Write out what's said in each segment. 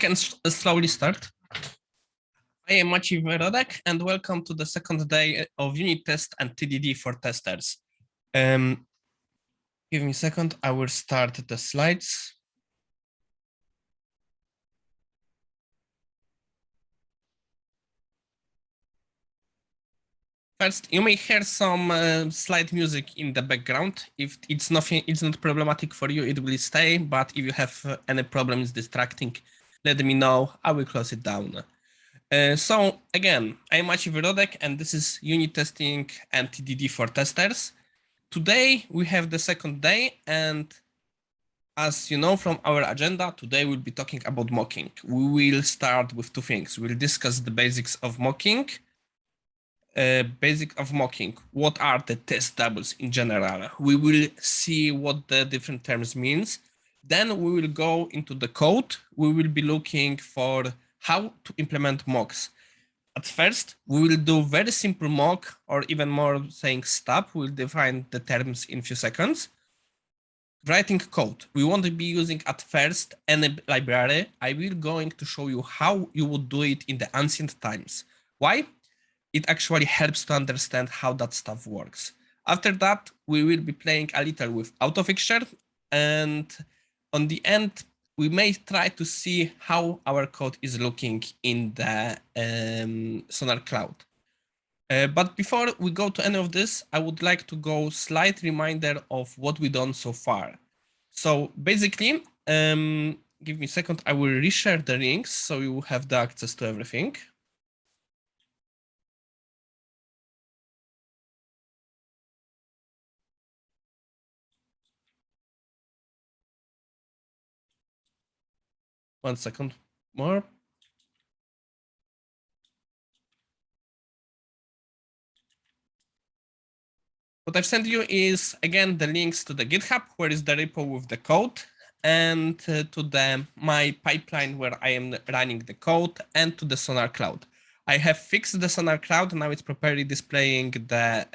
can slowly start. I am Maciej Wojrodek, and welcome to the second day of unit test and TDD for testers. Give me a second, I will start the slides. First, you may hear some slide music in the background. If it's not problematic for you, it will stay. But if you have any problems distracting, let me know. I will close it down. So again, I'm Maciej Wojrodek, and this is unit testing and TDD for testers. Today we have the second day, and as you know from our agenda, today we'll be talking about mocking. We will start with two things. We'll discuss the basics of mocking. What are the testables in general? We will see what the different terms means. Then we will go into the code. We will be looking for how to implement mocks. At first, we will do very simple mock, or even more saying stub. We'll define the terms in a few seconds. Writing code. We won't be using at first any library. I will going to show you how you would do it in the ancient times. Why? It actually helps to understand how that stuff works. After that, we will be playing a little with autofixture, and on the end, we may try to see how our code is looking in the Sonar Cloud. But before we go to any of this, I would like to go slight reminder of what we've done so far. So basically, give me a second, I will reshare the links so you have the access to everything. One second more. What I've sent you is, again, the links to the GitHub, where is the repo with the code, and to my pipeline where I am running the code, and to the Sonar Cloud. I have fixed the Sonar Cloud, now it's properly displaying the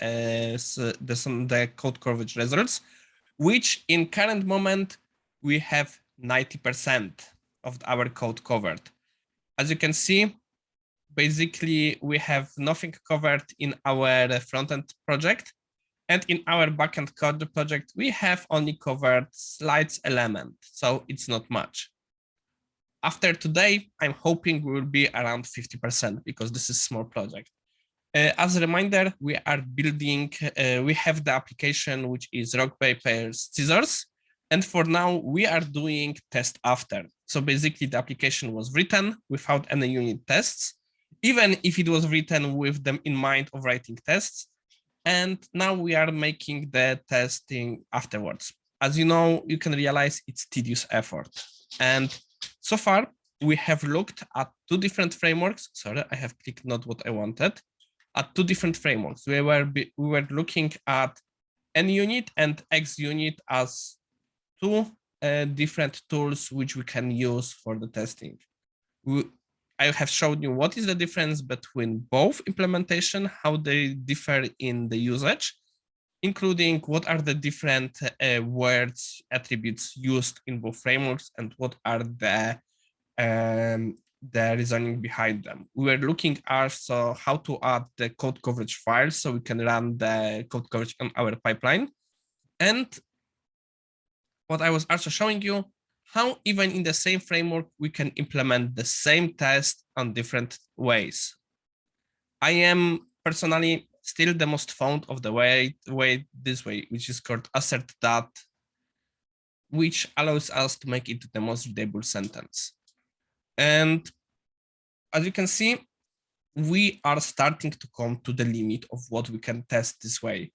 code coverage results, which in current moment, we have 90% of our code covered. As you can see, basically, we have nothing covered in our front-end project. And in our backend code project, we have only covered slides element, so it's not much. After today, I'm hoping we will be around 50% because this is a small project. As a reminder, we are building, we have the application, which is rock, paper, scissors. And for now, we are doing test after. So basically, the application was written without any unit tests, even if it was written with them in mind of writing tests. And now we are making the testing afterwards. As you know, you can realize it's tedious effort. And so far, we have looked at two different frameworks. Sorry, I have clicked not what I wanted. At two different frameworks. We were looking at NUnit and XUnit as two different tools which we can use for the testing. I have shown you what is the difference between both implementation, how they differ in the usage, including what are the different words, attributes used in both frameworks, and what are the reasoning behind them. We were looking also how to add the code coverage file so we can run the code coverage on our pipeline. And what I was also showing you, how even in the same framework, we can implement the same test on different ways. I am personally still the most fond of the way this way, which is called assert that, which allows us to make it the most readable sentence. And as you can see, we are starting to come to the limit of what we can test this way.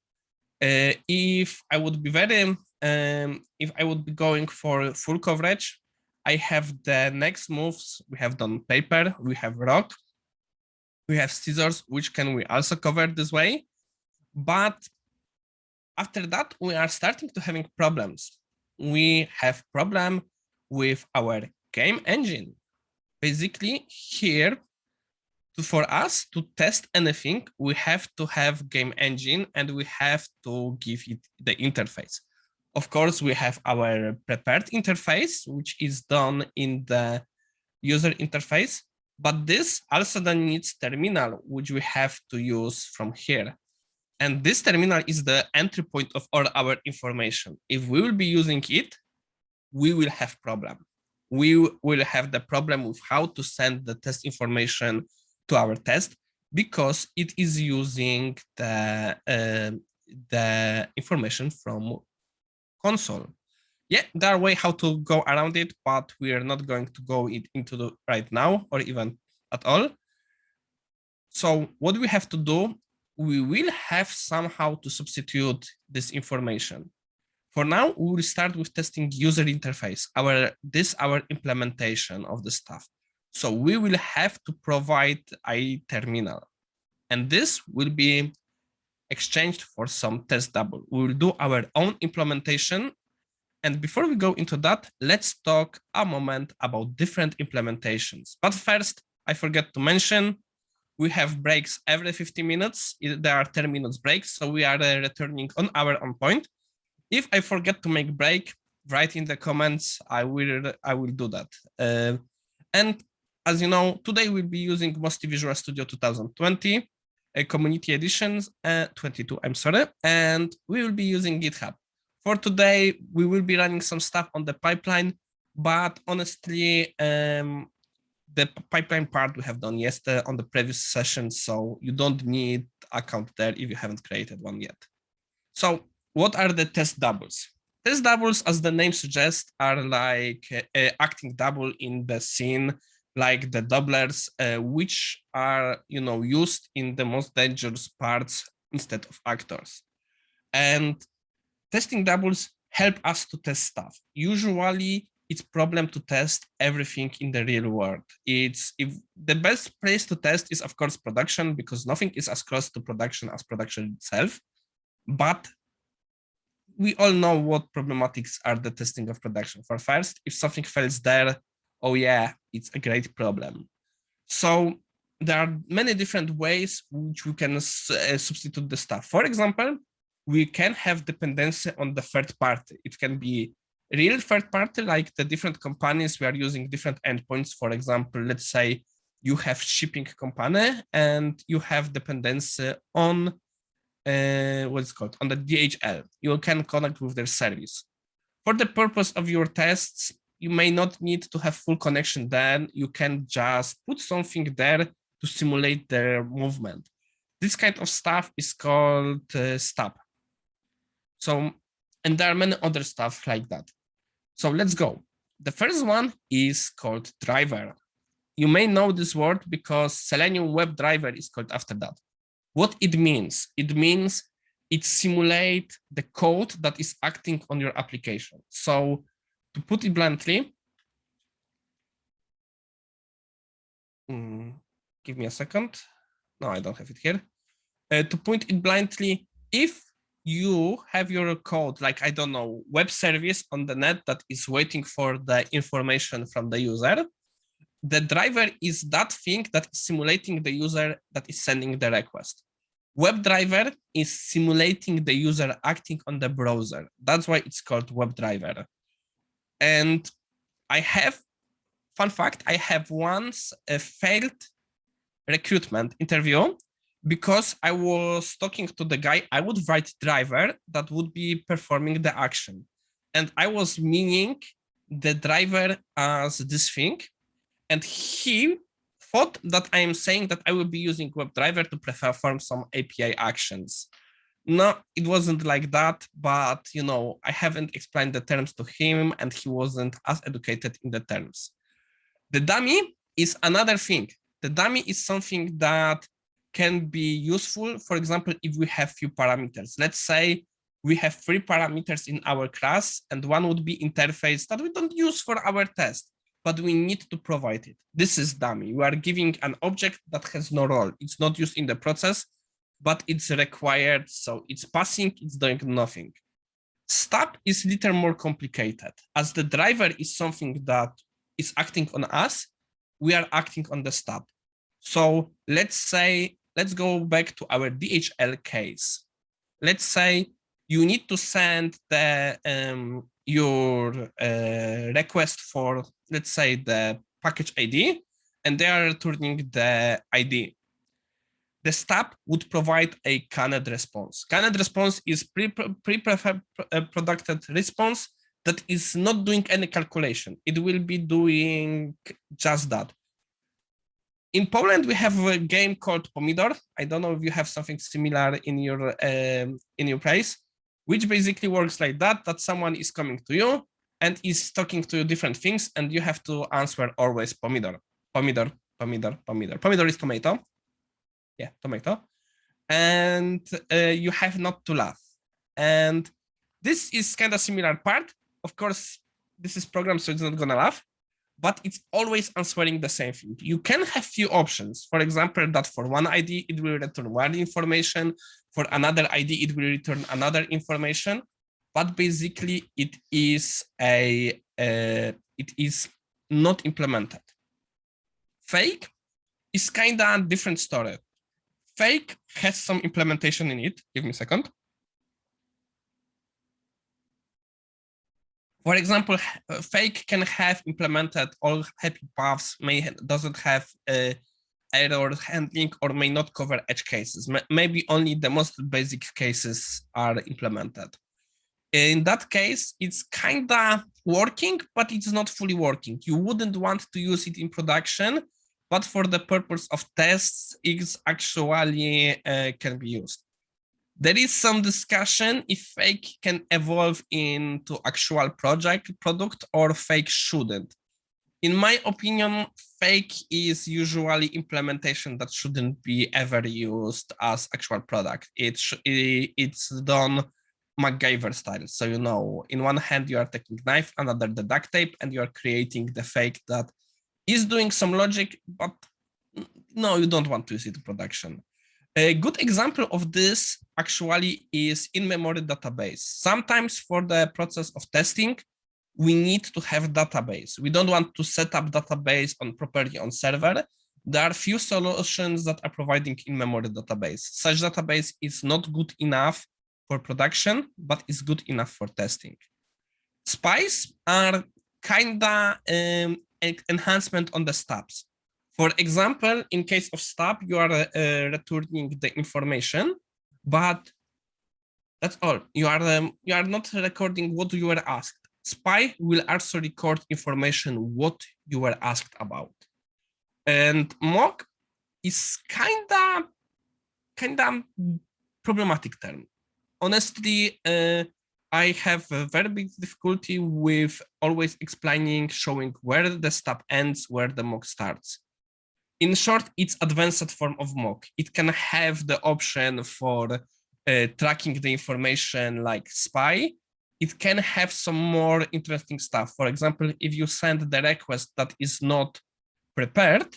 If I would be going for full coverage, I have the next moves. We have done paper, we have rock, we have scissors, which can we also cover this way. But after that, we are starting to having problems. We have problem with our game engine. Basically here, for us to test anything, we have to have game engine and we have to give it the interface. Of course, we have our prepared interface, which is done in the user interface, but this also then needs terminal, which we have to use from here. And this terminal is the entry point of all our information. If we will be using it, we will have problem. We will have the problem with how to send the test information to our test because it is using the information from console. Yeah, there are ways how to go around it, but we are not going to go into the right now or even at all. So what we have to do, we will have somehow to substitute this information. For now, we will start with testing user interface, our implementation of the stuff. So we will have to provide a terminal, and this will be exchanged for some testable. We will do our own implementation. And before we go into that, let's talk a moment about different implementations. But first, I forgot to mention, we have breaks every 50 minutes. There are 10 minutes breaks, so we are returning on our own point. If I forget to make break, write in the comments. I will do that. And as you know, today we'll be using mostly Visual Studio 2020, Community Editions 22. I'm sorry, and we will be using GitHub. For today, we will be running some stuff on the pipeline, but honestly, the pipeline part we have done yesterday on the previous session, so you don't need account there if you haven't created one yet. So what are the test doubles? Test doubles, as the name suggests, are like acting double in the scene, like the doublers, which are used in the most dangerous parts instead of actors. And testing doubles help us to test stuff. Usually, it's problem to test everything in the real world. If the best place to test is, of course, production, because nothing is as close to production as production itself. But we all know what problematics are the testing of production. For first, if something fails there, oh yeah, it's a great problem. So there are many different ways which we can substitute the stuff. For example, we can have dependency on the third party. It can be real third party, like the different companies we are using different endpoints. For example, let's say you have shipping company and you have dependency on what's called on the DHL. You can connect with their service. For the purpose of your tests, you may not need to have full connection. Then you can just put something there to simulate their movement. This kind of stuff is called stub. So, and there are many other stuff like that. So let's go. The first one is called driver. You may know this word because Selenium WebDriver is called after that. What it means it simulates the code that is acting on your application. So to put it bluntly, give me a second. No, I don't have it here. To put it bluntly, if you have your code, like, I don't know, web service on the net that is waiting for the information from the user, the driver is that thing that is simulating the user that is sending the request. WebDriver is simulating the user acting on the browser. That's why it's called WebDriver. And I have, fun fact, I have once failed recruitment interview because I was talking to the guy. I would write driver that would be performing the action. And I was meaning the driver as this thing. And he thought that I am saying that I will be using WebDriver to perform some API actions. No, it wasn't like that, but I haven't explained the terms to him and he wasn't as educated in the terms. The dummy is another thing. The dummy is something that can be useful. For example, if we have few parameters, let's say we have 3 parameters in our class and one would be interface that we don't use for our test, but we need to provide it. This is dummy. We are giving an object that has no role. It's not used in the process, but it's required. So it's passing, it's doing nothing. Stub is a little more complicated. As the driver is something that is acting on us, we are acting on the stub. So let's go back to our DHL case. Let's say you need to send the your request for, let's say, the package ID, and they are returning the ID. The stub would provide a canned response. Canned response is pre-produced response that is not doing any calculation. It will be doing just that. In Poland, we have a game called Pomidor. I don't know if you have something similar in your place, which basically works like that, that someone is coming to you and is talking to you different things, and you have to answer always Pomidor, Pomidor, Pomidor, Pomidor. Pomidor is tomato. Yeah, tomato. And you have not to laugh. And this is kind of similar part. Of course, this is programmed, so it's not gonna laugh, but it's always answering the same thing. You can have few options. For example, that for one ID, it will return one information. For another ID, it will return another information. But basically, it is not implemented. Fake is kind of a different story. Fake has some implementation in it. Give me a second. For example, fake can have implemented all happy paths, doesn't have error handling, or may not cover edge cases. Maybe only the most basic cases are implemented. In that case, it's kind of working, but it's not fully working. You wouldn't want to use it in production, but for the purpose of tests, it actually can be used. There is some discussion if fake can evolve into actual product or fake shouldn't. In my opinion, fake is usually implementation that shouldn't be ever used as actual product. It's done MacGyver style. So, you know, in one hand, you are taking knife, another the duct tape, and you are creating the fake that is doing some logic, but no, you don't want to use it in production. A good example of this actually is in-memory database. Sometimes for the process of testing, we need to have database. We don't want to set up database properly on server. There are few solutions that are providing in-memory database. Such database is not good enough for production, but is good enough for testing. Spies are kinda enhancement on the stubs. For example, in case of stub, you are returning the information, but that's all. You are not recording what you were asked. Spy will also record information what you were asked about. And mock is kinda problematic term. Honestly, I have a very big difficulty with always explaining, showing where the stub ends, where the mock starts. In short, it's advanced form of mock. It can have the option for tracking the information like spy. It can have some more interesting stuff. For example, if you send the request that is not prepared,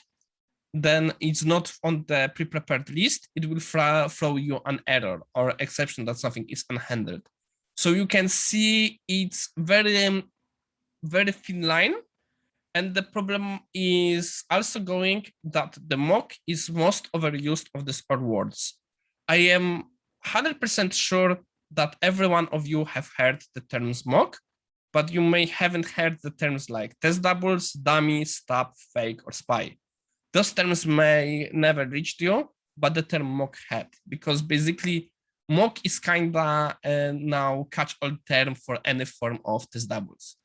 then it's not on the pre-prepared list. It will throw you an error or exception that something is unhandled. So you can see it's very, very thin line. And the problem is also going that the mock is most overused of these words. I am 100% sure that every one of you have heard the terms mock, but you may haven't heard the terms like test doubles, dummy, stub, fake, or spy. Those terms may never reach you, but the term mock had, because basically mock is kinda now catch-all term for any form of test doubles.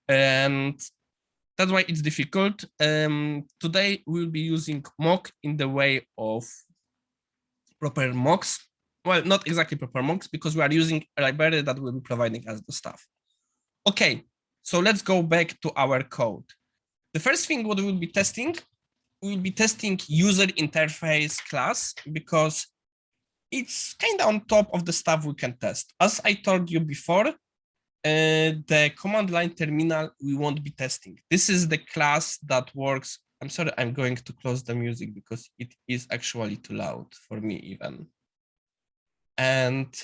And that's why it's difficult. Today we'll be using mock in the way of proper mocks. Well, not exactly proper mocks, because we are using a library that will be providing us the stuff. Okay, so let's go back to our code. The first thing what we'll be testing user interface class, because it's kind of on top of the stuff we can test. As I told you before, the command line terminal we won't be testing. This is the class that works. I'm sorry, I'm going to close the music because it is actually too loud for me even. And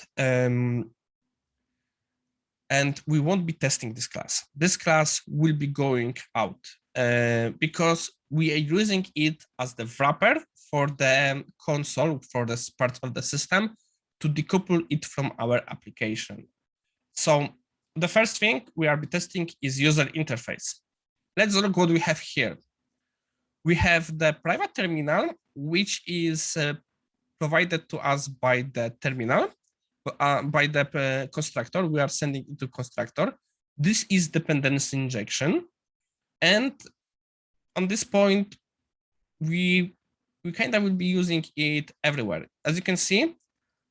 we won't be testing this class. This class will be going out because we are using it as the wrapper for the console, for this part of the system, to decouple it from our application. So the first thing we are testing is user interface. Let's look what we have here. We have the private terminal, which is provided to us by the terminal, by the constructor. We are sending it to constructor. This is dependency injection. And on this point, we kind of will be using it everywhere. As you can see,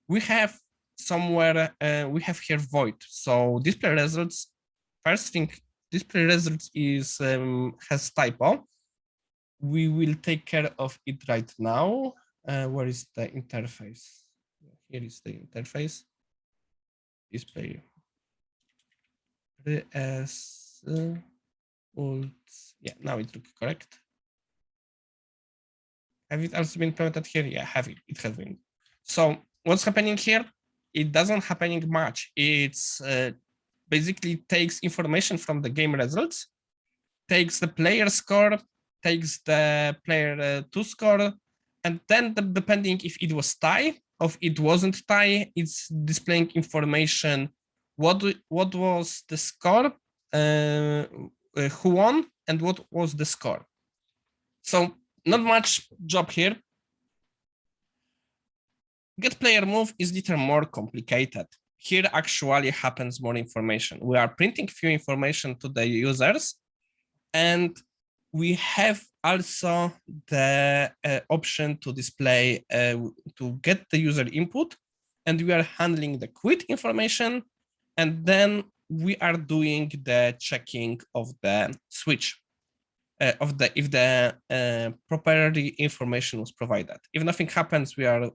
we have somewhere, we have here void. So display results, first thing, display results is has typo. We will take care of it right now. Where is the interface? Here is the interface. Display as old. Yeah, now it looks correct. Have it also been implemented here? Yeah, have it. It has been. So what's happening here? It doesn't happening much. It's basically takes information from the game results, takes the player score, takes the player 2 score, and then depending if it was tie or if it wasn't tie, it's displaying information. What was the score, who won, and what was the score. So not much job here. Get player move is little more complicated. Here actually happens more information. We are printing few information to the users, and we have also the option to display, to get the user input, and we are handling the quit information, and then we are doing the checking of the switch. If the proper information was provided. If nothing happens, we are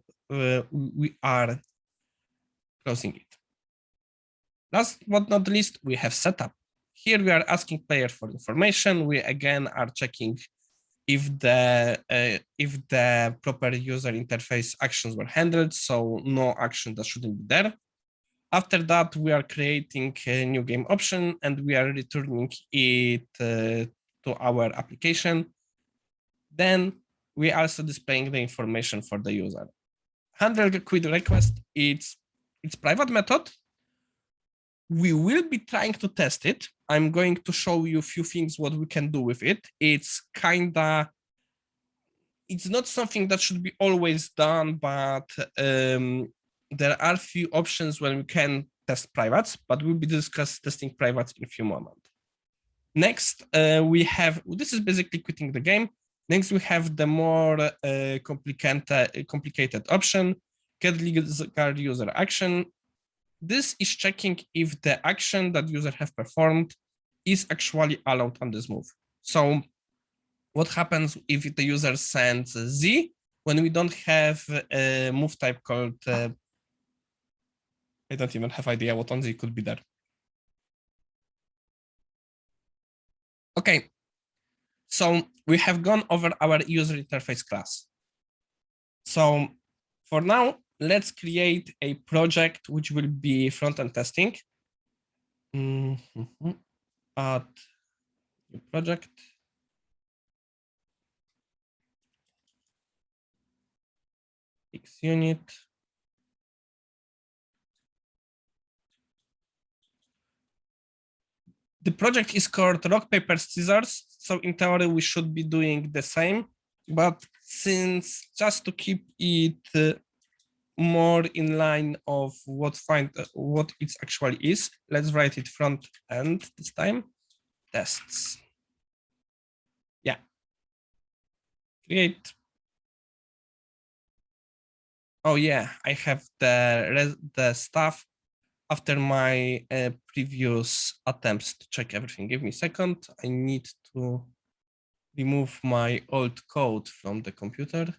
closing it. Last but not least, we have setup. Here we are asking player for information. We again are checking if the proper user interface actions were handled, so no action that shouldn't be there. After that, we are creating a new game option and we are returning it to our application. Then we are also displaying the information for the user. Handle quit request, it's private method. We will be trying to test it. I'm going to show you a few things what we can do with it. It's not something that should be always done, but there are few options when we can test privates, but we'll be discussing testing privates in a few moments. Next, we have, this is basically quitting the game. Next, we have the more complicated option, get legal user action. This is checking if the action that user have performed is actually allowed on this move. So what happens if the user sends Z when we don't have a move type called, I don't even have idea what on Z could be there. Okay, so we have gone over our user interface class. So for now, let's create a project which will be front-end testing. Add new project. X unit. The project is called rock, paper, scissors. So in theory, we should be doing the same, but since just to keep it more in line of what it actually is, let's write it front end this time. Tests. Yeah. Create. Oh yeah, I have the stuff after my previous attempts to check everything. Give me a second. I need to remove my old code from the computer.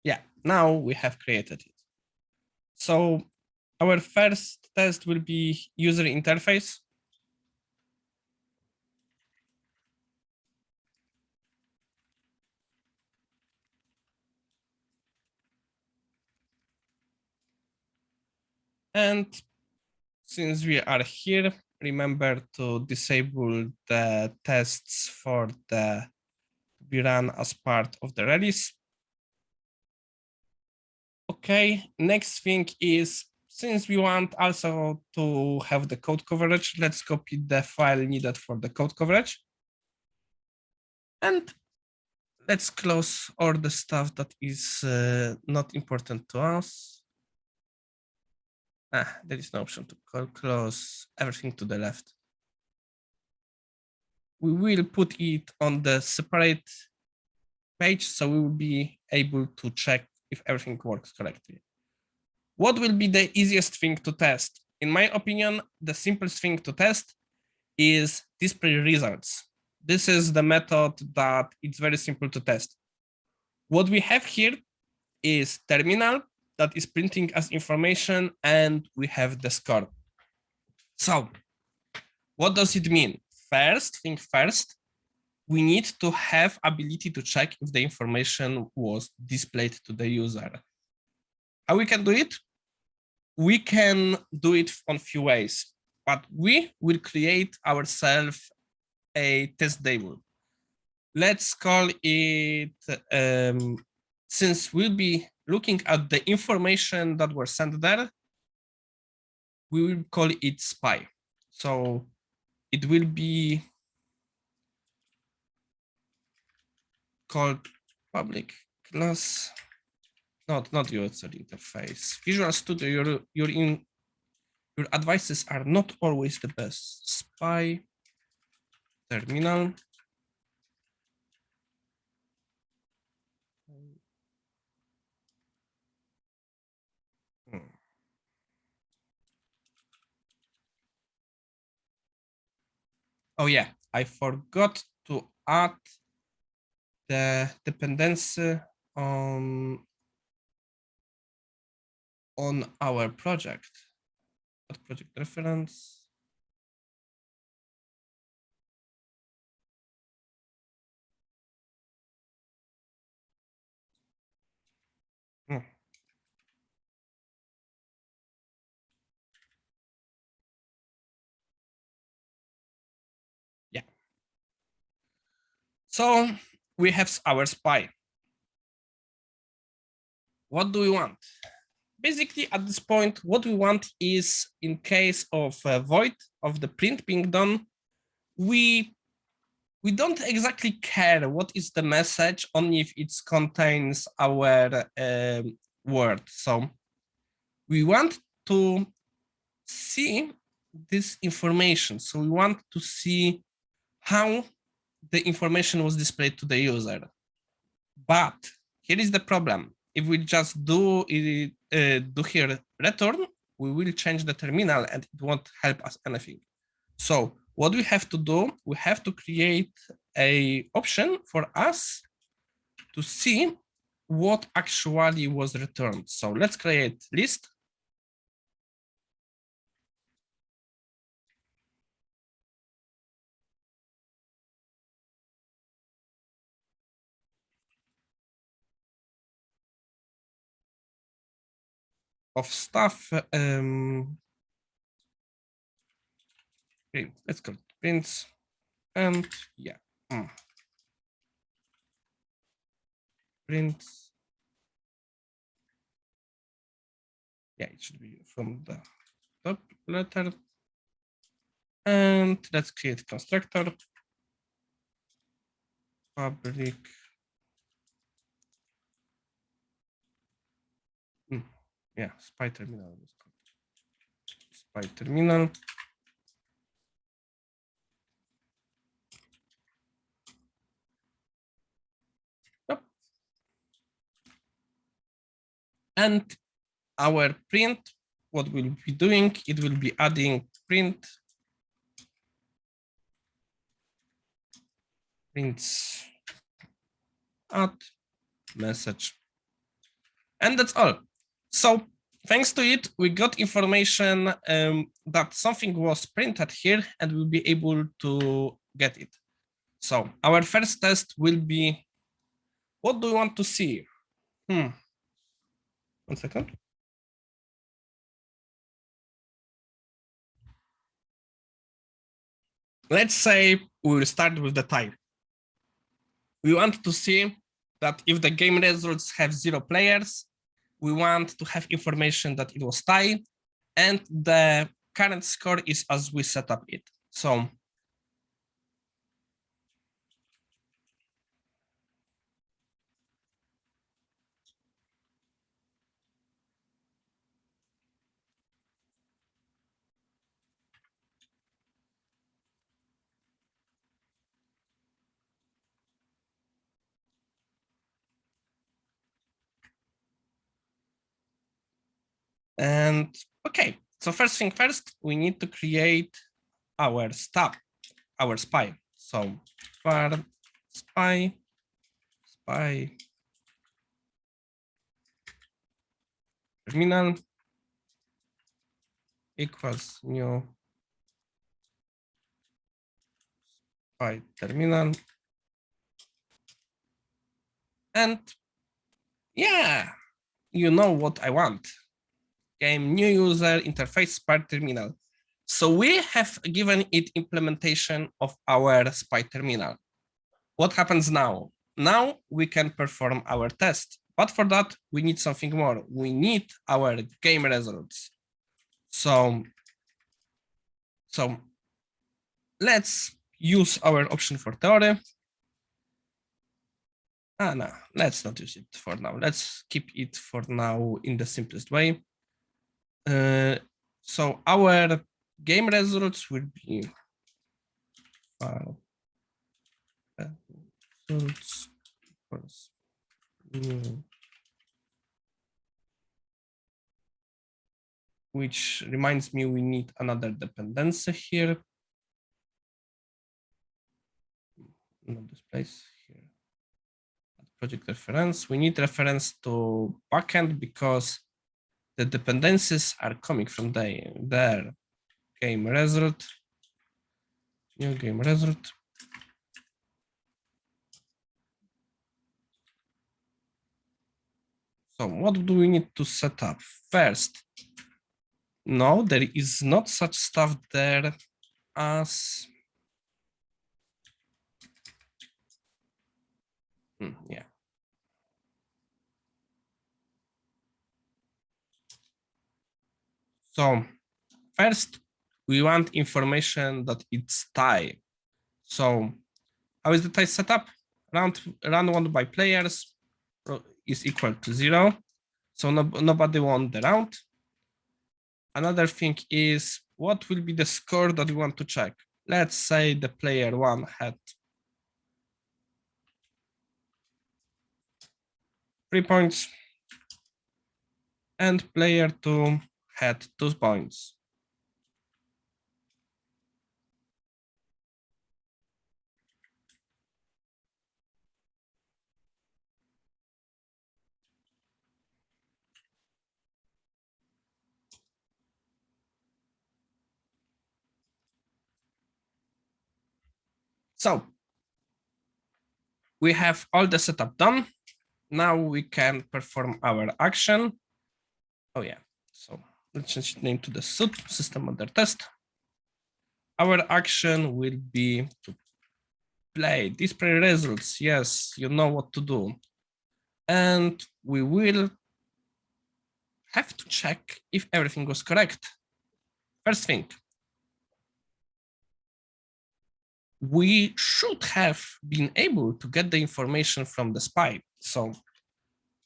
Yeah, now we have created it. So our first test will be user interface. And since we are here, remember to disable the tests for the be run as part of the release. Okay, next thing is, since we want also to have the code coverage, let's copy the file needed for the code coverage. And let's close all the stuff that is not important to us. There is no option to close everything to the left. We will put it on the separate page, so we will be able to check if everything works correctly. What will be the easiest thing to test? In my opinion, the simplest thing to test is display results. This is the method that it's very simple to test. What we have here is terminal that is printing as information, and we have the score. So what does it mean? First thing first, we need to have ability to check if the information was displayed to the user. How we can do it? We can do it on few ways, but we will create ourselves a testable. Let's call it, since we'll be looking at the information that were sent there, we will call it spy. So it will be called public class, not user interface. Visual Studio, your advices are not always the best. Spy terminal. Oh yeah, I forgot to add the dependency on our project. What project reference? Yeah. So we have our spy. What do we want? Basically, at this point, what we want is, in case of a void of the print being done, we don't exactly care what is the message, only if it contains our word. So we want to see this information. So we want to see how the information was displayed to the user. But here is the problem. If we just do here return, we will change the terminal and it won't help us anything. So what we have to do, we have to create a option for us to see what actually was returned. So let's create list. Of stuff. Print. Let's go prints, and yeah, prints. Yeah, it should be from the top letter. And let's create constructor public. Yeah, spy terminal. Spy terminal. Yep. And our print, what we'll be doing, it will be adding prints add message. And that's all. So thanks to it, we got information that something was printed here, and we'll be able to get it. So our first test will be, what do we want to see? 1 second. Let's say we will start with the type. We want to see that if the game results have 0 players, we want to have information that it was tie, and the current score is as we set up it. So and okay, so first thing first, we need to create our stub, our spy. So var spy terminal equals new spy terminal. And yeah, you know what I want. Game new user interface spy terminal. So we have given it implementation of our spy terminal. What happens now? Now we can perform our test, but for that we need something more. We need our game results. So let's use our option for theory. No, let's not use it for now. Let's keep it for now in the simplest way. So our game results will be results equals new, which reminds me we need another dependency here. Not this place here. Project reference. We need reference to backend because the dependencies are coming from their game result. New game result. So what do we need to set up first? No, there is not such stuff there as yeah. So first, we want information that it's tie. So how is the tie set up? Round one by players is equal to 0. So nobody won the round. Another thing is what will be the score that we want to check. Let's say the player 1 had 3 points and player 2 had 2 points. So we have all the setup done. Now we can perform our action. Oh yeah, so let's change the name to the system under test. Our action will be to play display results. Yes, you know what to do. And we will have to check if everything was correct. First thing, we should have been able to get the information from the spy. So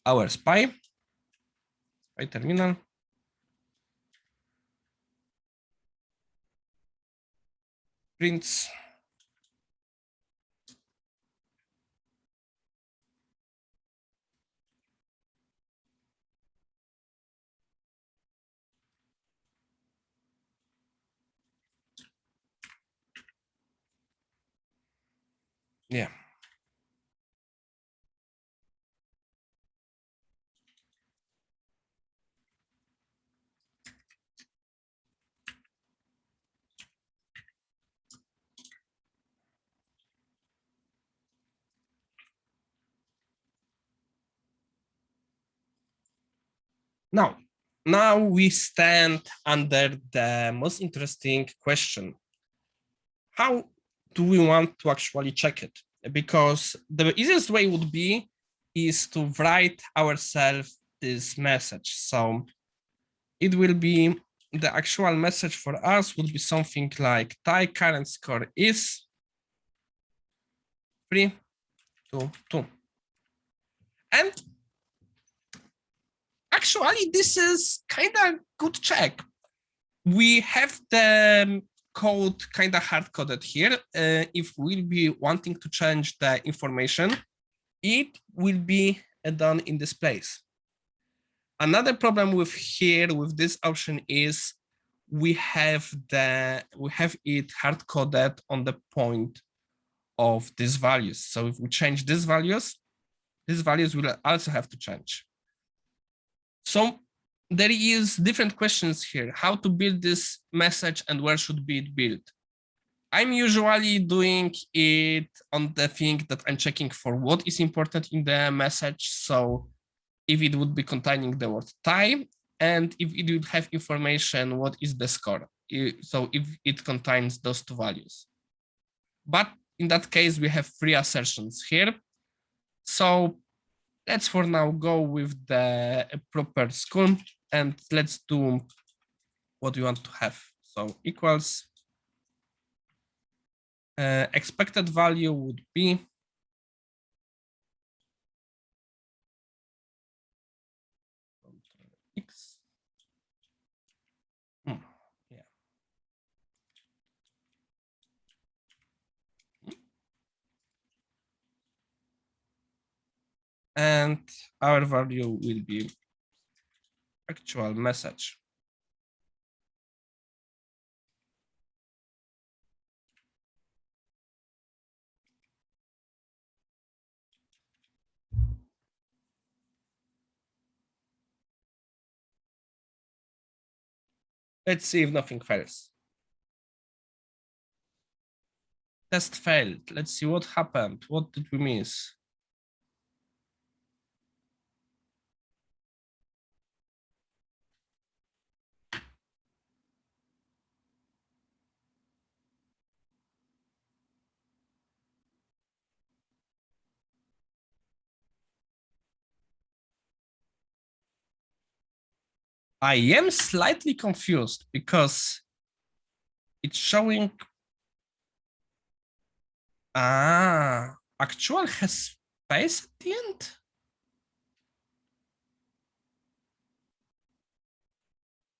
our spy terminal prints yeah. Now we stand under the most interesting question. How do we want to actually check it? Because the easiest way would be is to write ourselves this message. So it will be the actual message for us would be something like Thai current score is 3, 2, 2. And actually, this is kind of good check. We have the code kind of hard coded here. If we'll be wanting to change the information, it will be done in this place. Another problem with here with this option is we have it hard coded on the point of these values. So if we change these values will also have to change. So there is different questions here, how to build this message and where should be it built. I'm usually doing it on the thing that I'm checking for what is important in the message. So if it would be containing the word Thai, and if it would have information, what is the score? So if it contains those two values. But in that case, we have 3 assertions here. So let's for now go with the proper school and let's do what we want to have. So equals expected value would be X. Yeah. And our value will be actual message. Let's see if nothing fails. Test failed. Let's see what happened. What did we miss? I am slightly confused because it's showing actual has space at the end.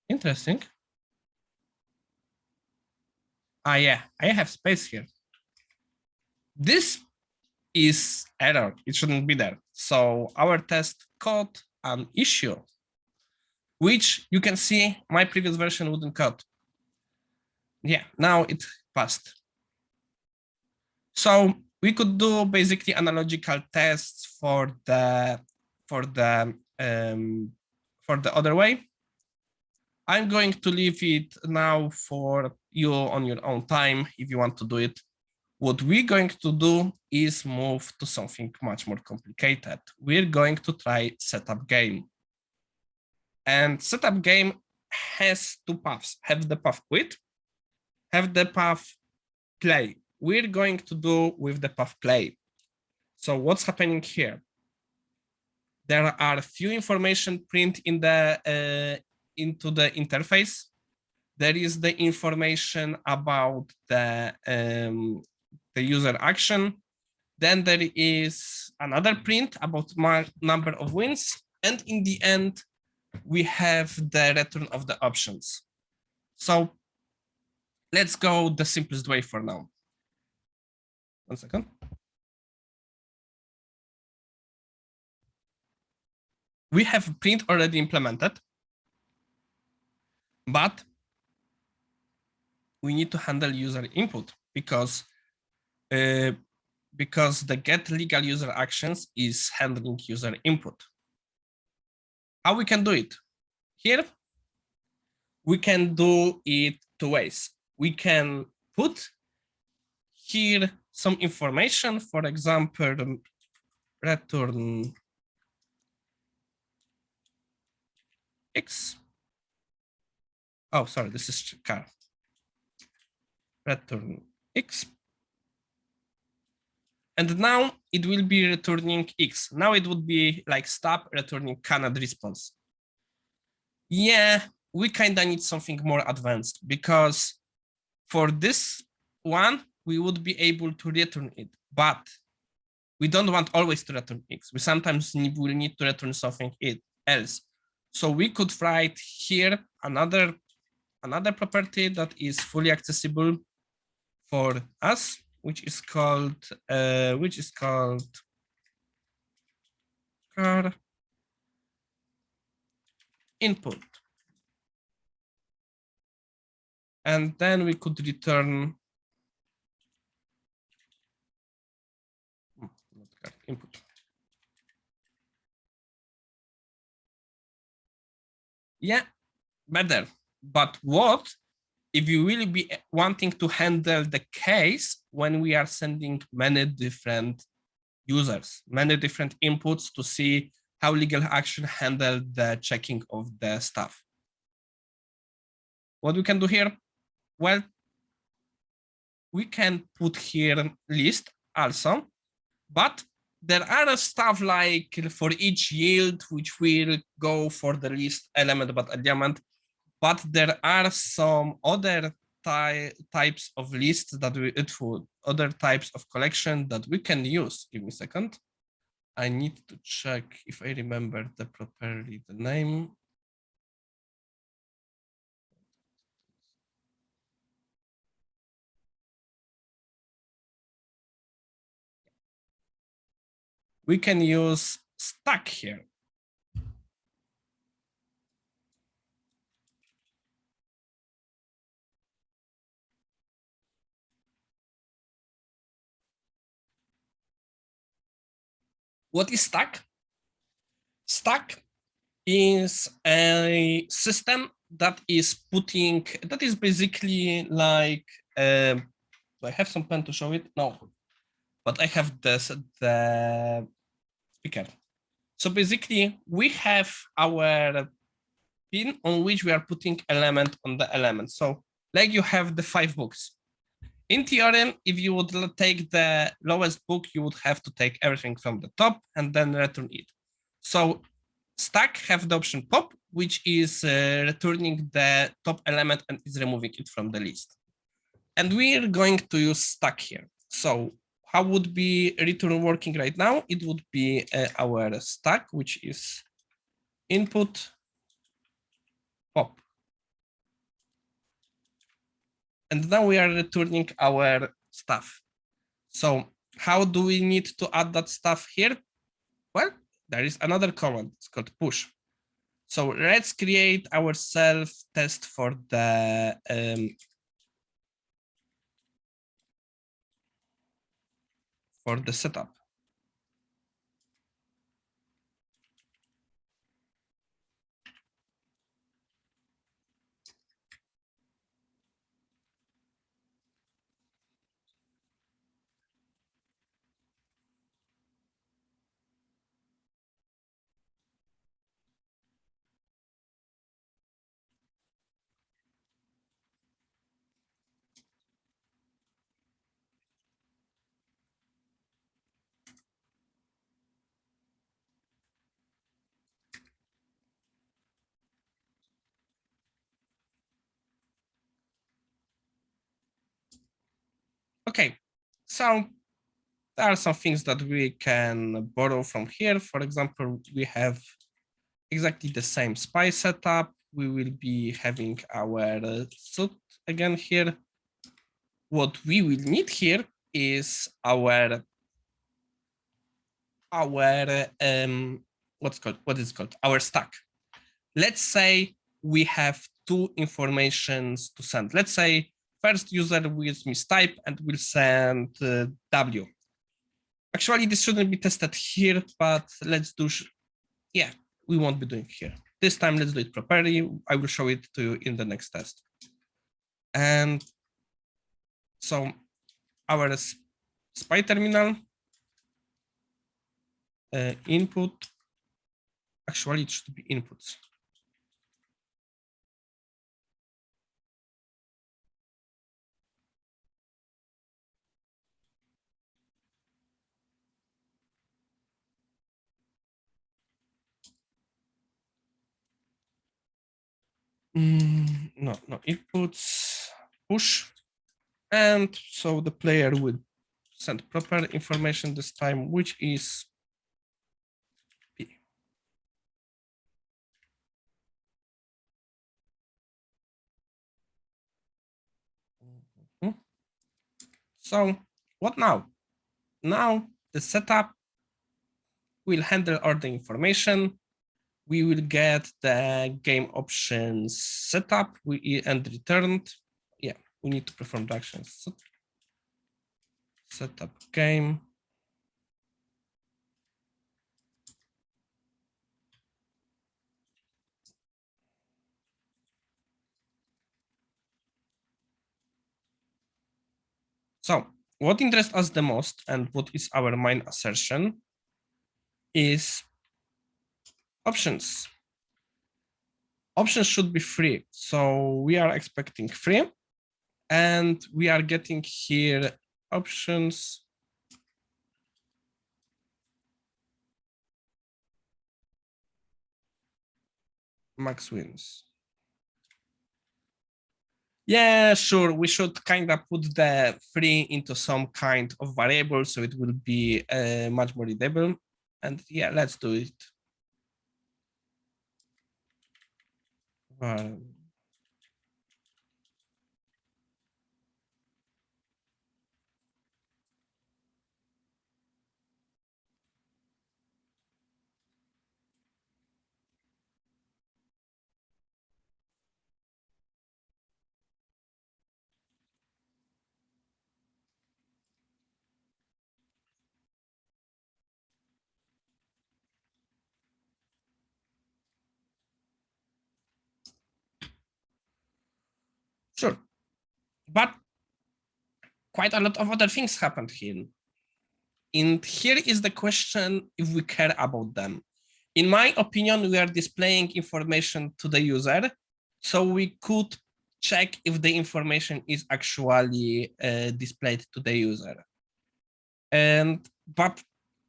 Interesting. Yeah, I have space here. This is error. It shouldn't be there. So our test caught an issue, which you can see my previous version wouldn't caught. Yeah, now it passed. So we could do basically analogical tests for the other way. I'm going to leave it now for you on your own time if you want to do it. What we're going to do is move to something much more complicated. We're going to try setup game. And setup game has 2 paths. Have the path quit, have the path play. We're going to do with the path play. So what's happening here? There are few information print in the into the interface. There is the information about the user action. Then there is another print about my number of wins. And in the end, we have the return of the options. So let's go the simplest way for now. 1 second. We have print already implemented, but we need to handle user input because the get legal user actions is handling user input. How we can do it? Here, we can do it 2 ways. We can put here some information, for example, return X. Oh, sorry, this is car. Return X. And now it will be returning X. Now it would be like stop returning cannot response. Yeah, we kind of need something more advanced because for this one, we would be able to return it, but we don't want always to return X. We sometimes will need to return something else. So we could write here another property that is fully accessible for us, which is called car input. And then we could return not car input. Yeah, better. But what if you really be wanting to handle the case when we are sending many different users, many different inputs to see how legal action handle the checking of the stuff? What we can do here? Well, we can put here list also, but there are stuff like for each yield, which will go for the list element but element, but there are some other types of lists that other types of collection that we can use. Give me a second. I need to check if I remember properly the name. We can use stack here. What is stack? Stack is a system that is basically like, do I have some pen to show it? No, but I have the speaker. So basically we have our pin on which we are putting element on the element. So like you have the 5 books. In theorem, if you would take the lowest book, you would have to take everything from the top and then return it. So stack have the option pop, which is returning the top element and is removing it from the list. And we're going to use stack here. So how would be return working right now? It would be our stack, which is input pop. And now we are returning our stuff. So how do we need to add that stuff here? Well, there is another command. It's called push. So let's create our self test for the setup. Okay, so there are some things that we can borrow from here. For example, we have exactly the same spy setup. We will be having our suit again here. What we will need here is our what is called our stack. Let's say we have 2 informations to send. Let's say first user will mistype and will send W. Actually, this shouldn't be tested here, but let's do, yeah, we won't be doing here. This time, let's do it properly. I will show it to you in the next test. And so our spy terminal input, actually it should be inputs. no inputs, push. And so the player will send proper information this time, which is P. So what now? Now the setup will handle all the information. We will get the game options setup and returned. Yeah, we need to perform the actions. Setup game. So what interests us the most and what is our main assertion is options. Options should be free. So we are expecting free and we are getting here options. Max wins. Yeah, sure. We should kind of put the free into some kind of variable so it will be much more readable. And yeah, let's do it. Sure. But quite a lot of other things happened here. And here is the question if we care about them. In my opinion, we are displaying information to the user, so we could check if the information is actually displayed to the user. But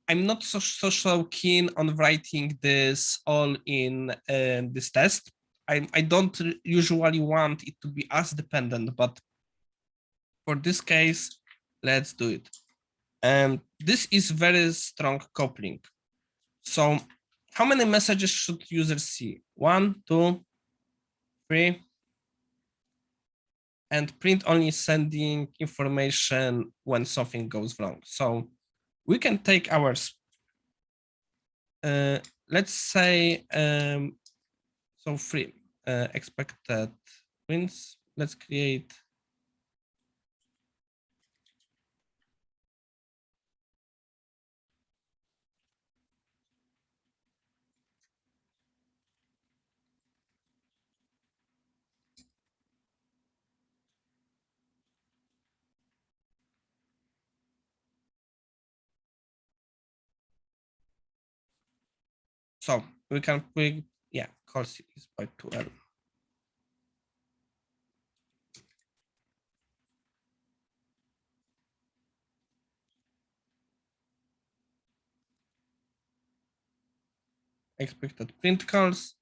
I'm not so keen on writing this all in this test. I don't usually want it to be as dependent, but for this case, let's do it. And this is very strong coupling. So how many messages should users see? 1, 2, 3, and print only sending information when something goes wrong. So we can take ours. Let's say so 3 expected wins. Let's create. So we can put, yeah, call series by 2L. Expected print calls,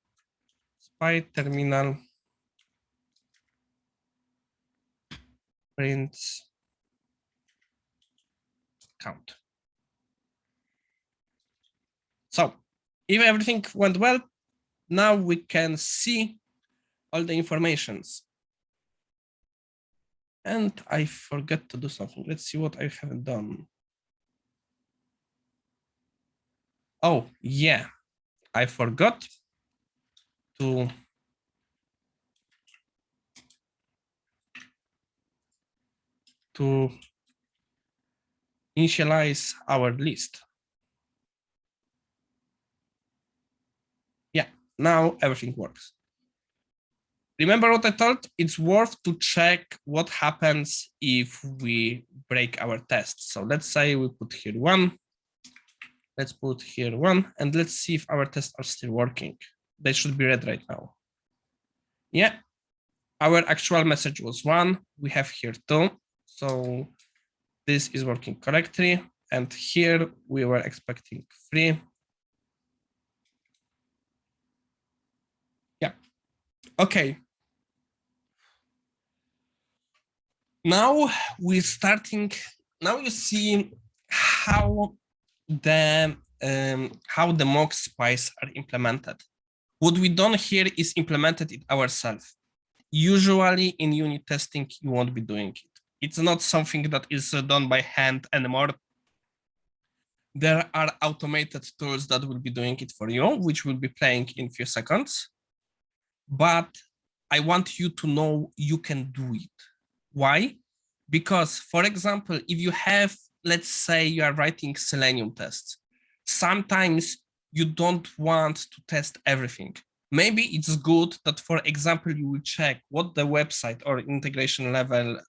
spy terminal prints count. So if everything went well, now we can see all the informations. And I forgot to do something. Let's see what I haven't done. Oh, yeah, I forgot to initialize our list. Yeah, now everything works. Remember what I told? It's worth to check what happens if we break our test. So let's say we put here 1. Let's put here 1, and let's see if our tests are still working. They should be red right now. Yeah, our actual message was 1. We have here 2. So this is working correctly. And here we were expecting 3. Yeah. Okay. Now we're starting. Now you see how the mock spies are implemented. What we done here is implemented it ourselves. Usually in unit testing, you won't be doing it. It's not something that is done by hand anymore. There are automated tools that will be doing it for you, which will be playing in a few seconds. But I want you to know you can do it. Why? Because, for example, if you have, let's say you are writing Selenium tests, sometimes you don't want to test everything. Maybe it's good that, for example, you will check what the website or integration level,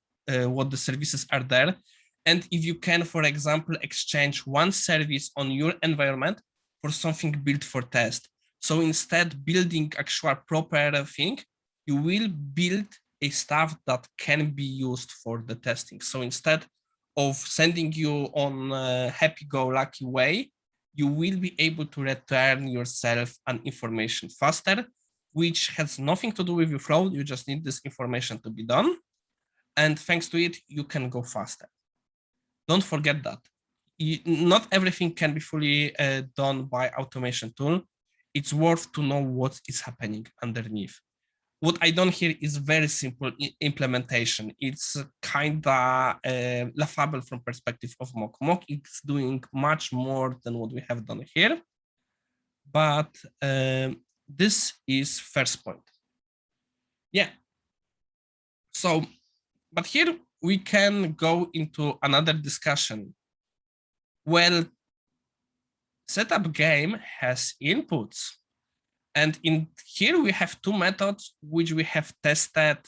what the services are there. And if you can, for example, exchange one service on your environment for something built for test. So instead building actual proper thing, you will build a stuff that can be used for the testing. So instead of sending you on a happy-go-lucky way, you will be able to return yourself an information faster, which has nothing to do with your flow. You just need this information to be done. And thanks to it, you can go faster. Don't forget that. Not everything can be fully done by automation tool. It's worth to know what is happening underneath. What I done here is very simple implementation. It's kind of laughable from perspective of mock. Mock is doing much more than what we have done here. But this is first point. Yeah. So, but here we can go into another discussion. Well, setup game has inputs. And in here we have two methods which we have tested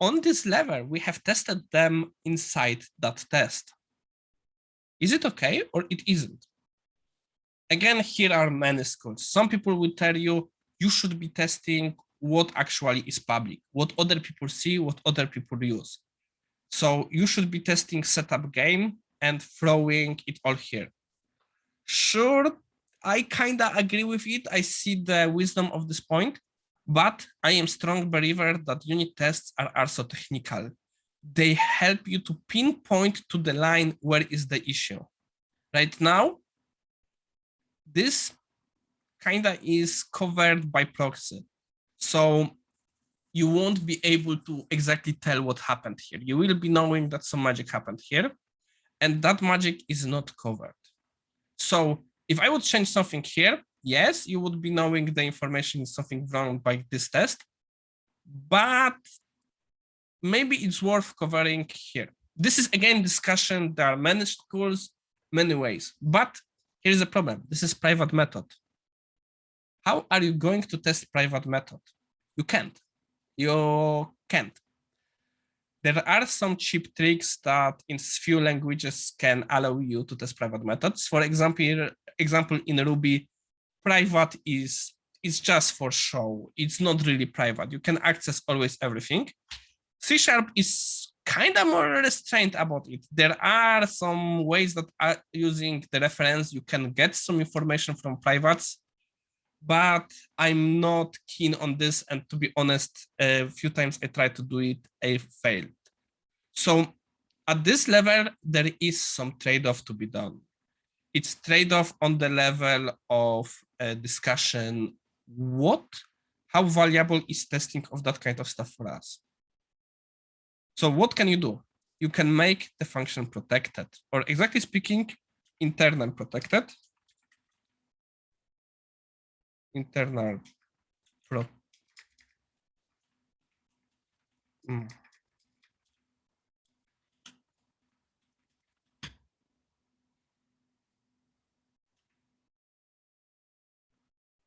on this level. We have tested them inside that test. Is it okay or it isn't? Again, here are many schools. Some people will tell you, you should be testing what actually is public, what other people see, what other people use. So you should be testing setup game and throwing it all here. Sure, I kind of agree with it. I see the wisdom of this point, but I am strong believer that unit tests are also technical. They help you to pinpoint to the line where is the issue. Right now, this kind of is covered by proxy. So you won't be able to exactly tell what happened here. You will be knowing that some magic happened here, and that magic is not covered. So if I would change something here, yes, you would be knowing the information is something wrong by this test, but maybe it's worth covering here. This is again discussion. There are many schools, many ways, but here's the problem. This is private method. How are you going to test private method? You can't. You can't. There are some cheap tricks that in few languages can allow you to test private methods. For example, in Ruby, private is just for show. It's not really private. You can access always everything. C# is kind of more restrained about it. There are some ways that are using the reference, you can get some information from privates, but I'm not keen on this. And to be honest, a few times I tried to do it, I failed. So at this level, there is some trade-off to be done. It's trade-off on the level of discussion. How valuable is testing of that kind of stuff for us? So what can you do? You can make the function protected, or exactly speaking, internal protected. Internal pro.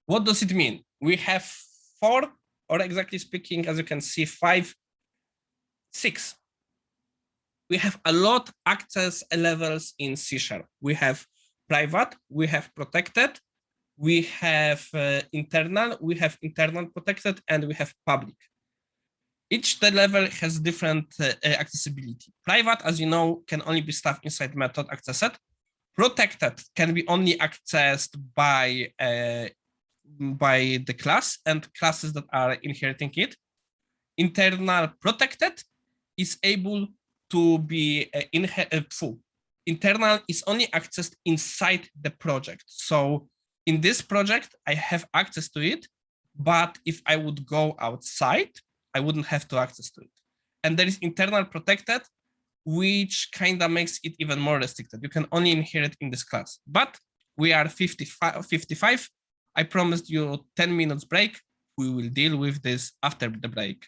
What does it mean? We have 4, or exactly speaking, as you can see, 5, 6. We have a lot access levels in C#. We have private, we have protected, we have internal, we have internal protected, and we have public. Each level has different accessibility. Private, as you know, can only be stuff inside method accessed. Protected can be only accessed by the class and classes that are inheriting it. Internal protected is able to be full. Internal is only accessed inside the project. So in this project, I have access to it, but if I would go outside, I wouldn't have to access to it. And there is internal protected, which kind of makes it even more restricted. You can only inherit in this class, but we are 55. I promised you 10 minutes break. We will deal with this after the break.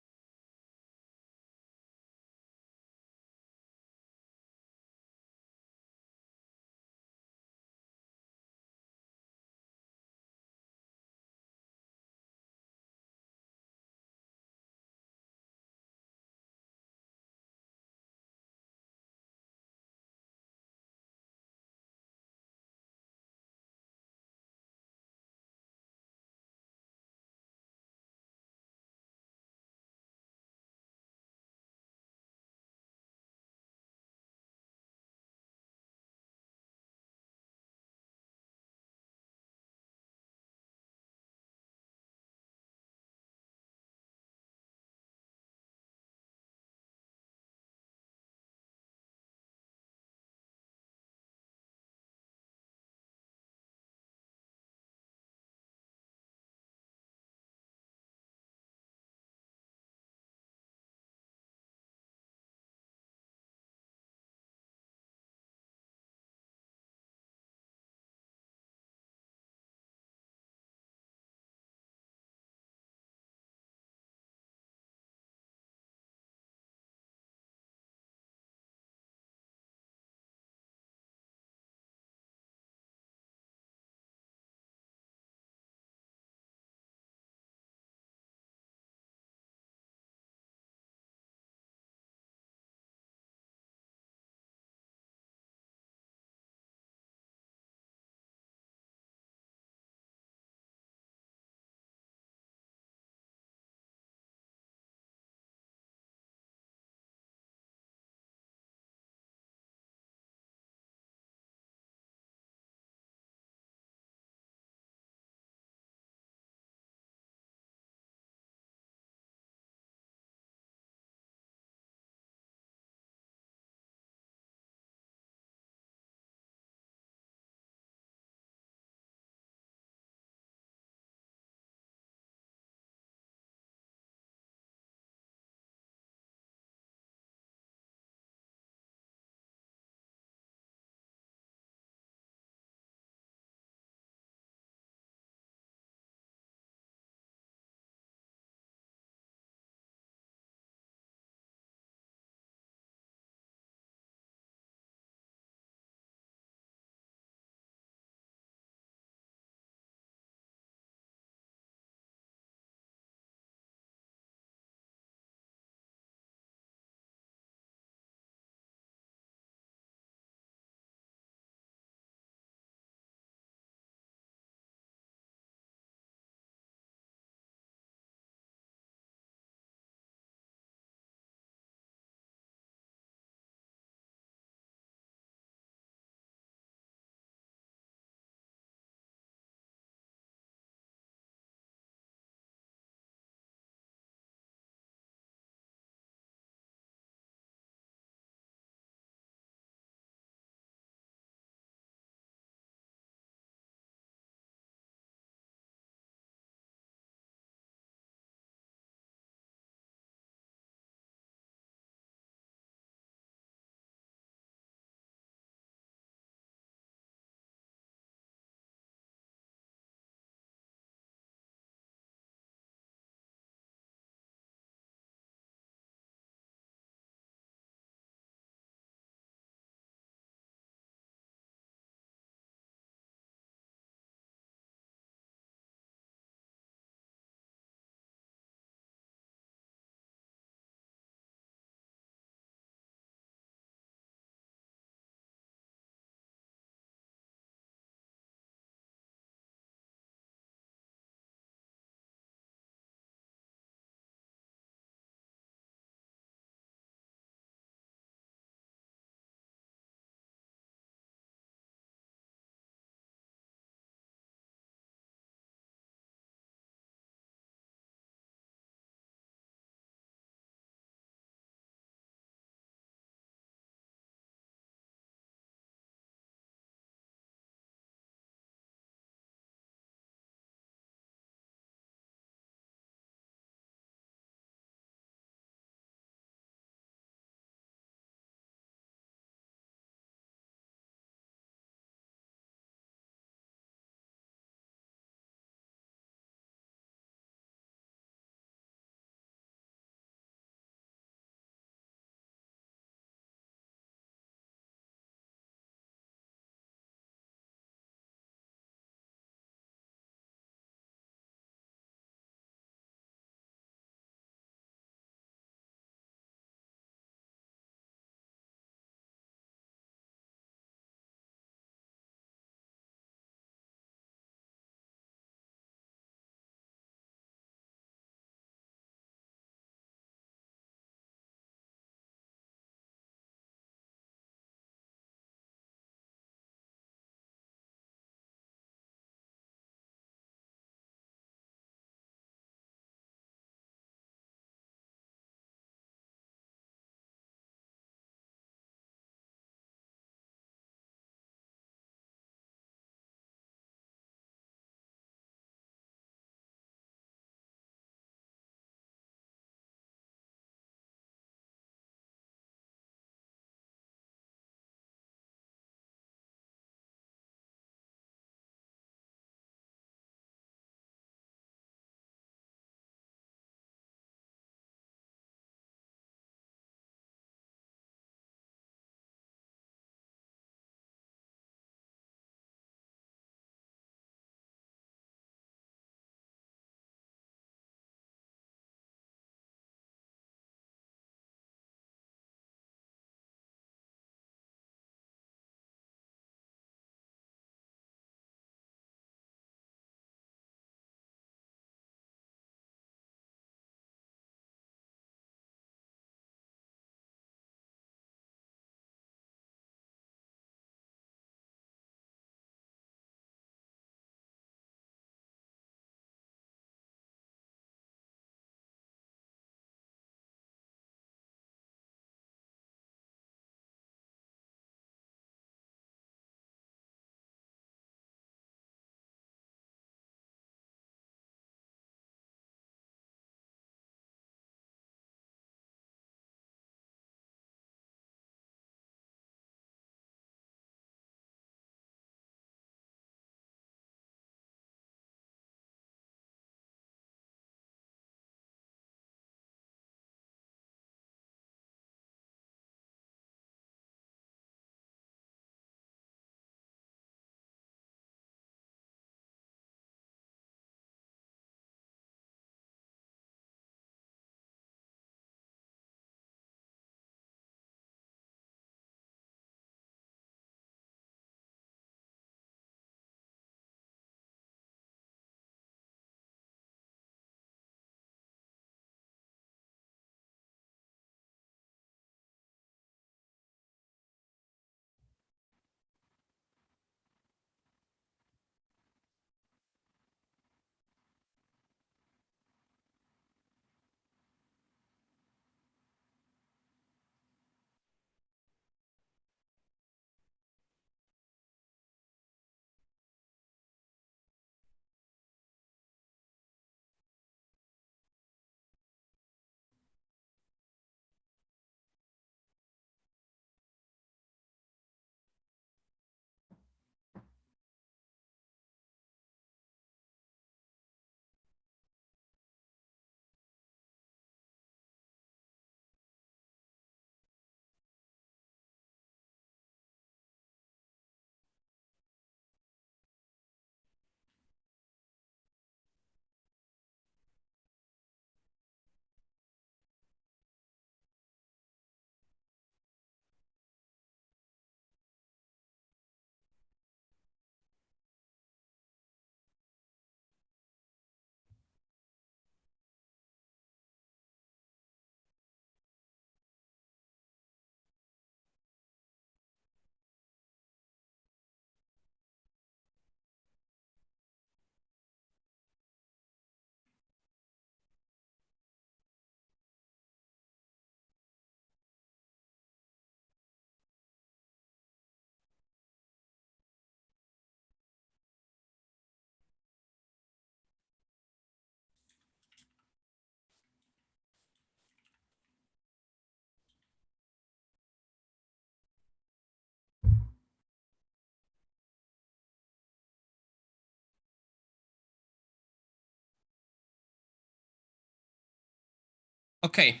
Okay,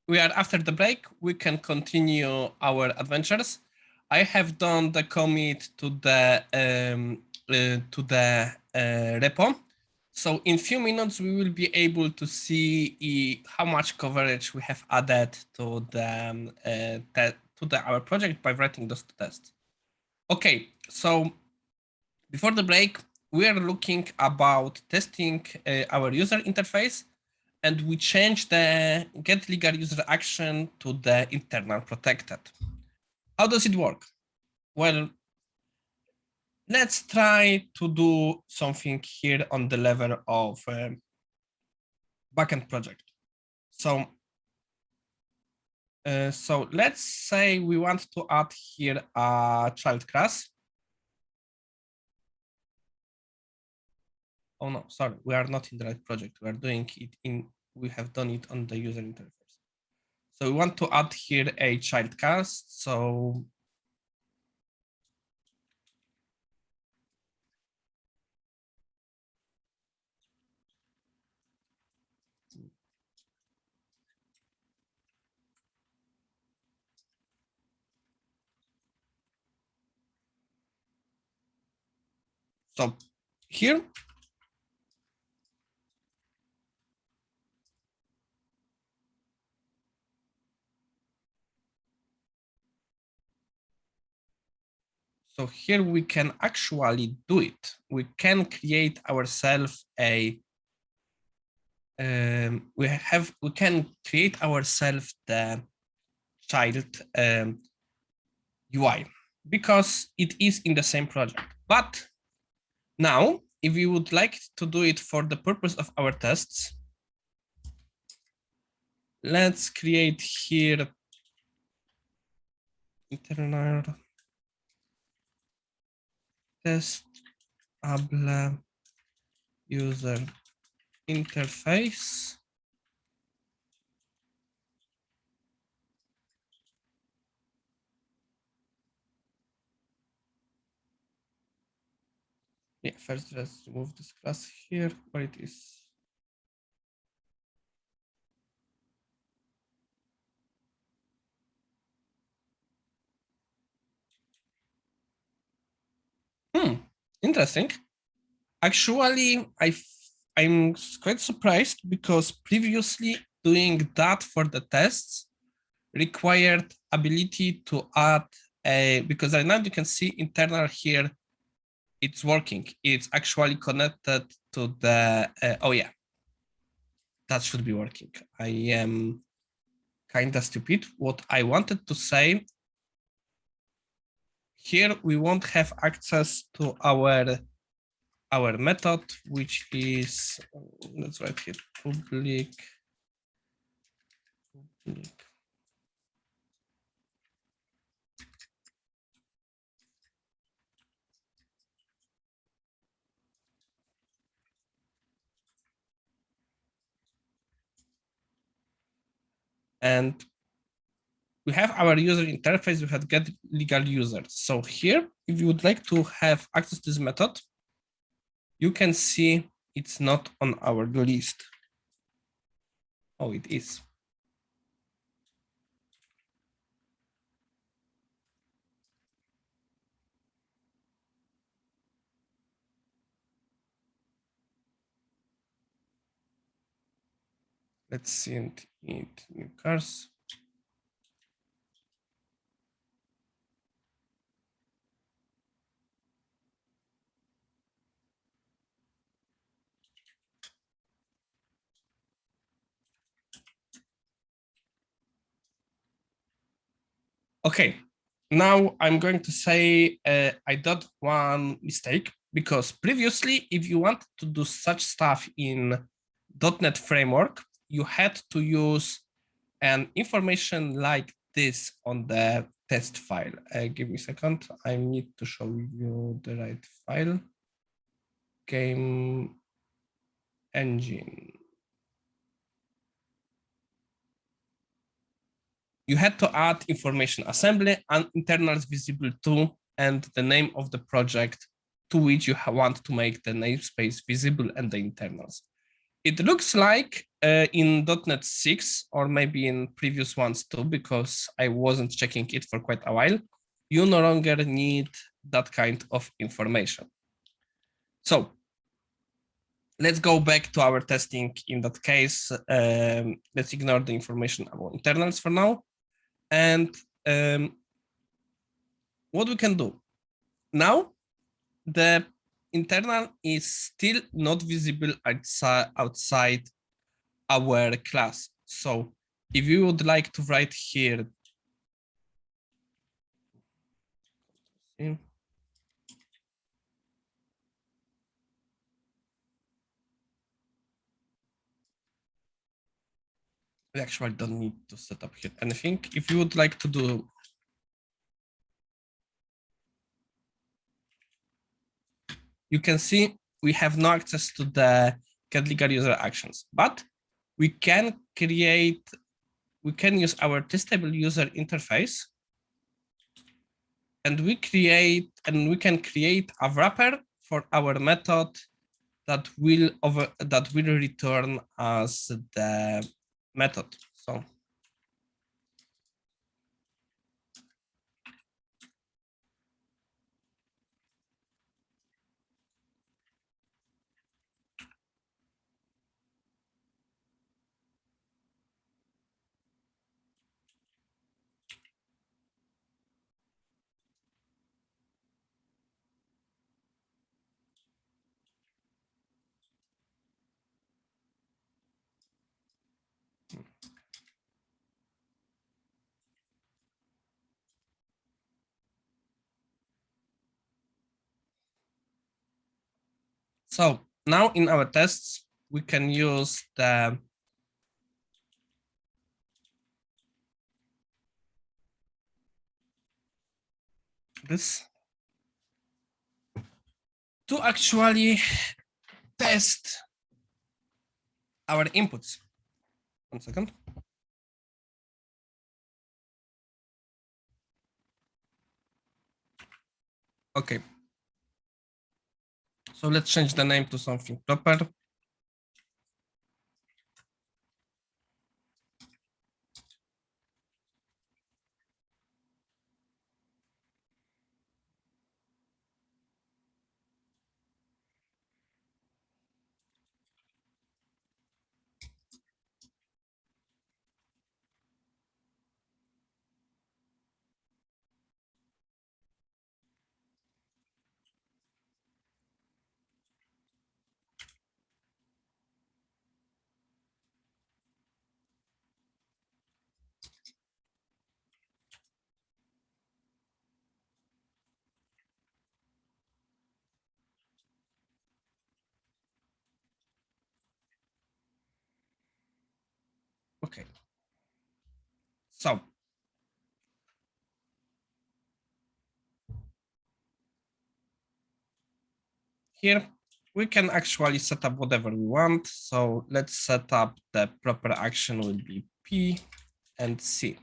we are after the break. We can continue our adventures. I have done the commit to the repo. So in few minutes, we will be able to see how much coverage we have added to our project by writing those tests. Okay, so before the break, we are looking about testing our user interface, and we change the get legal user action to the internal protected. How does it work? Well, let's try to do something here on the level of backend project. So let's say we want to add here a child class. Oh no, sorry, we are not in the right project. We are doing it we have done it on the user interface. So we want to add here a child class. So here, so here we can actually do it. We can create ourselves a we can create ourselves the child UI because it is in the same project. But now, if we would like to do it for the purpose of our tests, let's create here internal testable user interface. Yeah, first let's remove this class here where it is. Interesting. Actually, I'm quite surprised because previously doing that for the tests required ability to add because right now you can see internal here, it's working. It's actually connected to the, oh yeah, that should be working. I am kind of stupid. What I wanted to say, here we won't have access to our method, which is, let's write here, public. And we have our user interface, we have get legal users. So here, if you would like to have access to this method, you can see it's not on our list. Oh, it is. Let's see it new cars. Okay, now I'm going to say I did one mistake because previously, if you want to do such stuff in .NET framework, you had to use an information like this on the test file. Give me a second. I need to show you the right file. Game engine. You had to add information assembly and internals visible to and the name of the project to which you want to make the namespace visible and the internals. It looks like in .NET 6 or maybe in previous ones too, because I wasn't checking it for quite a while, you no longer need that kind of information. So let's go back to our testing in that case. Let's ignore the information about internals for now. And what we can do now, the internal is still not visible outside our class. So if you would like to write here, we actually don't need to set up here anything. If you would like to do, you can see we have no access to the CatLigar user actions, but we can use our testable user interface, and we can create a wrapper for our method that will return as the method. So now in our tests, we can use this to actually test our inputs. 1 second. Okay. So let's change the name to something proper. Okay. So here we can actually set up whatever we want. So let's set up the proper action will be P and C.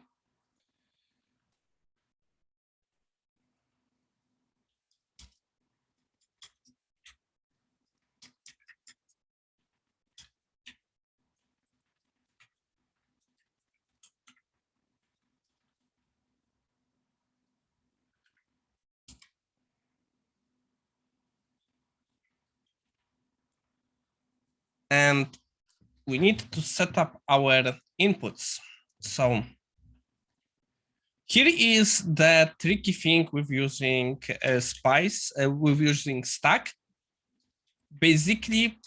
And we need to set up our inputs. So here is the tricky thing with using Spice, with using stack. Basically,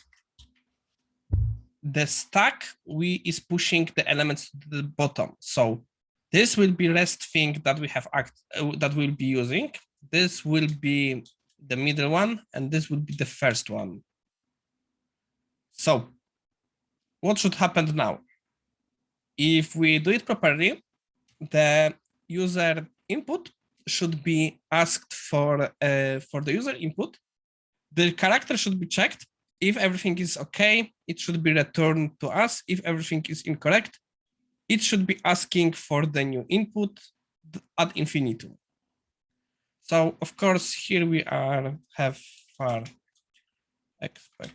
the stack is pushing the elements to the bottom. So this will be REST thing that we have that we'll be using. This will be the middle one, and this will be the first one. So what should happen now? If we do it properly, the user input should be asked for the user input. The character should be checked. If everything is okay, it should be returned to us. If everything is incorrect, it should be asking for the new input ad infinitum. So of course, here we have far expect.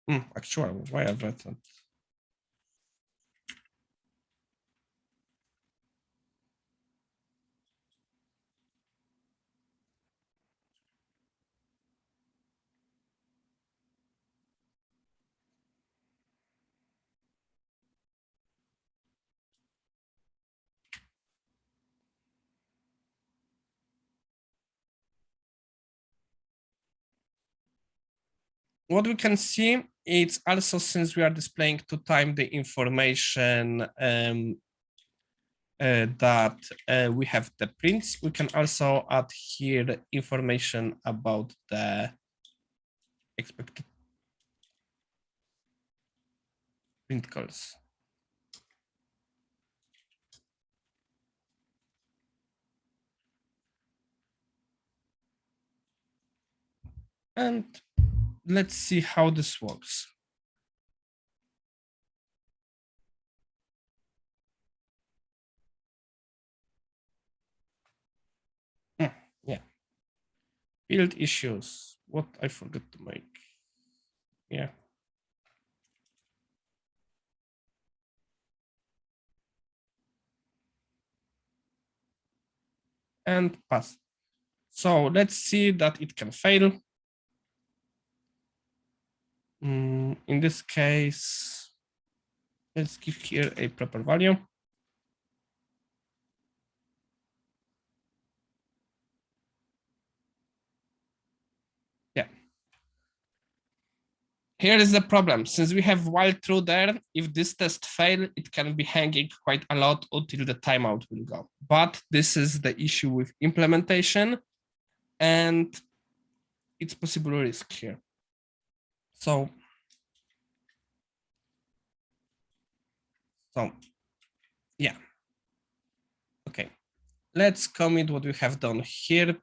Actually, why I've read that? What we can see, it's also since we are displaying to time the information that we have the prints, we can also add here information about the expected print calls. And let's see how this works. Yeah. Field issues. What I forgot to make. Yeah. And pass. So let's see that it can fail. In this case, let's give here a proper value. Yeah. Here is the problem. Since we have while true there, if this test fail, it can be hanging quite a lot until the timeout will go. But this is the issue with implementation, and it's possible risk here. So yeah. Okay. Let's commit what we have done here.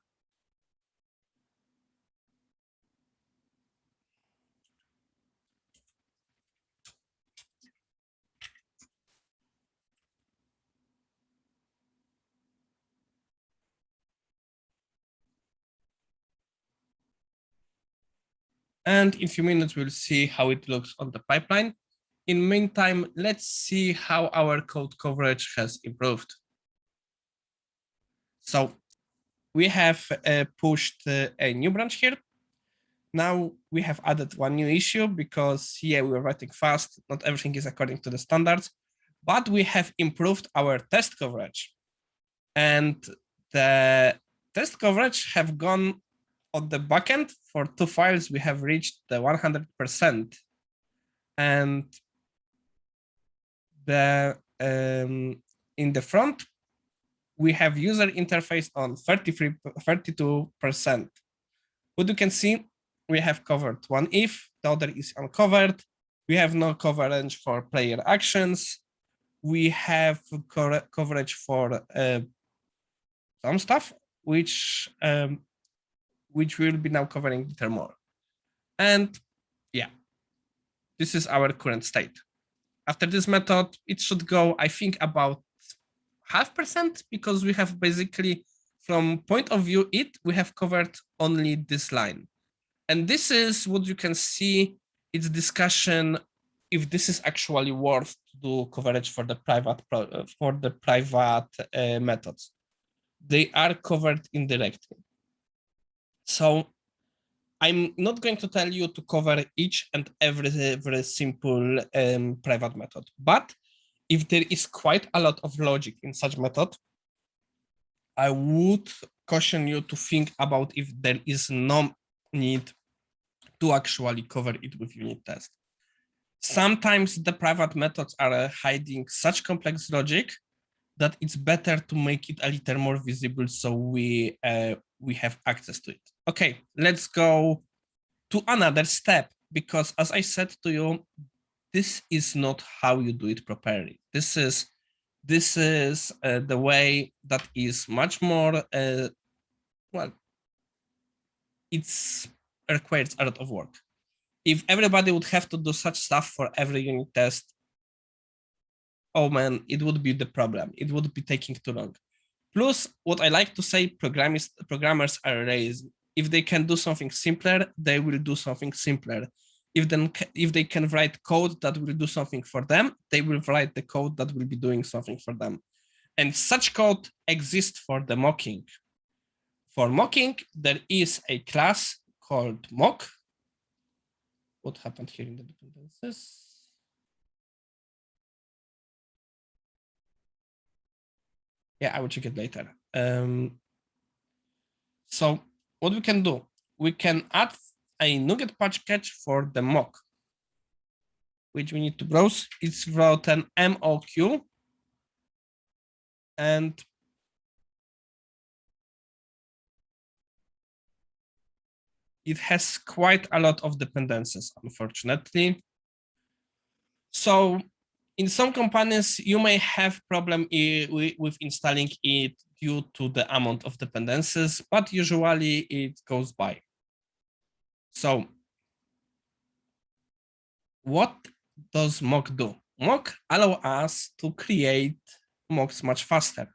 And in a few minutes, we'll see how it looks on the pipeline. In the meantime, let's see how our code coverage has improved. So we have pushed a new branch here. Now we have added one new issue because we were writing fast. Not everything is according to the standards, but we have improved our test coverage. And the test coverage have gone on the backend for 2 files. We have reached the 100%. And the in the front, we have user interface on 32%. What you can see, we have covered one if, the other is uncovered. We have no coverage for player actions. We have coverage for some stuff, which we'll be now covering later more. And yeah, this is our current state. After this method, it should go, I think, about 0.5%, because we have basically, from point of view we have covered only this line. And this is what you can see, it's discussion if this is actually worth to do coverage for the private methods. They are covered indirectly. So I'm not going to tell you to cover each and every simple private method, but if there is quite a lot of logic in such method, I would caution you to think about if there is no need to actually cover it with unit test. Sometimes the private methods are hiding such complex logic that it's better to make it a little more visible so we have access to it. Okay, let's go to another step, because as I said to you, this is not how you do it properly. This is the way that is much more well, it's requires a lot of work. If everybody would have to do such stuff for every unit test, oh man, it would be the problem. It would be taking too long. Plus, what I like to say, programmers are lazy. If they can do something simpler, they will do something simpler. if they can write code that will do something for them, they will write the code that will be doing something for them. And such code exists for the mocking. For mocking, there is a class called mock. What happened here in the dependencies? Yeah, I will check it later. So what we can do, we can add a NuGet package for the mock, which we need to browse. It's wrote an MOQ, and it has quite a lot of dependencies, unfortunately. So in some companies, you may have problem with installing it due to the amount of dependencies, but usually it goes by. So what does mock do? Mock allow us to create mocks much faster.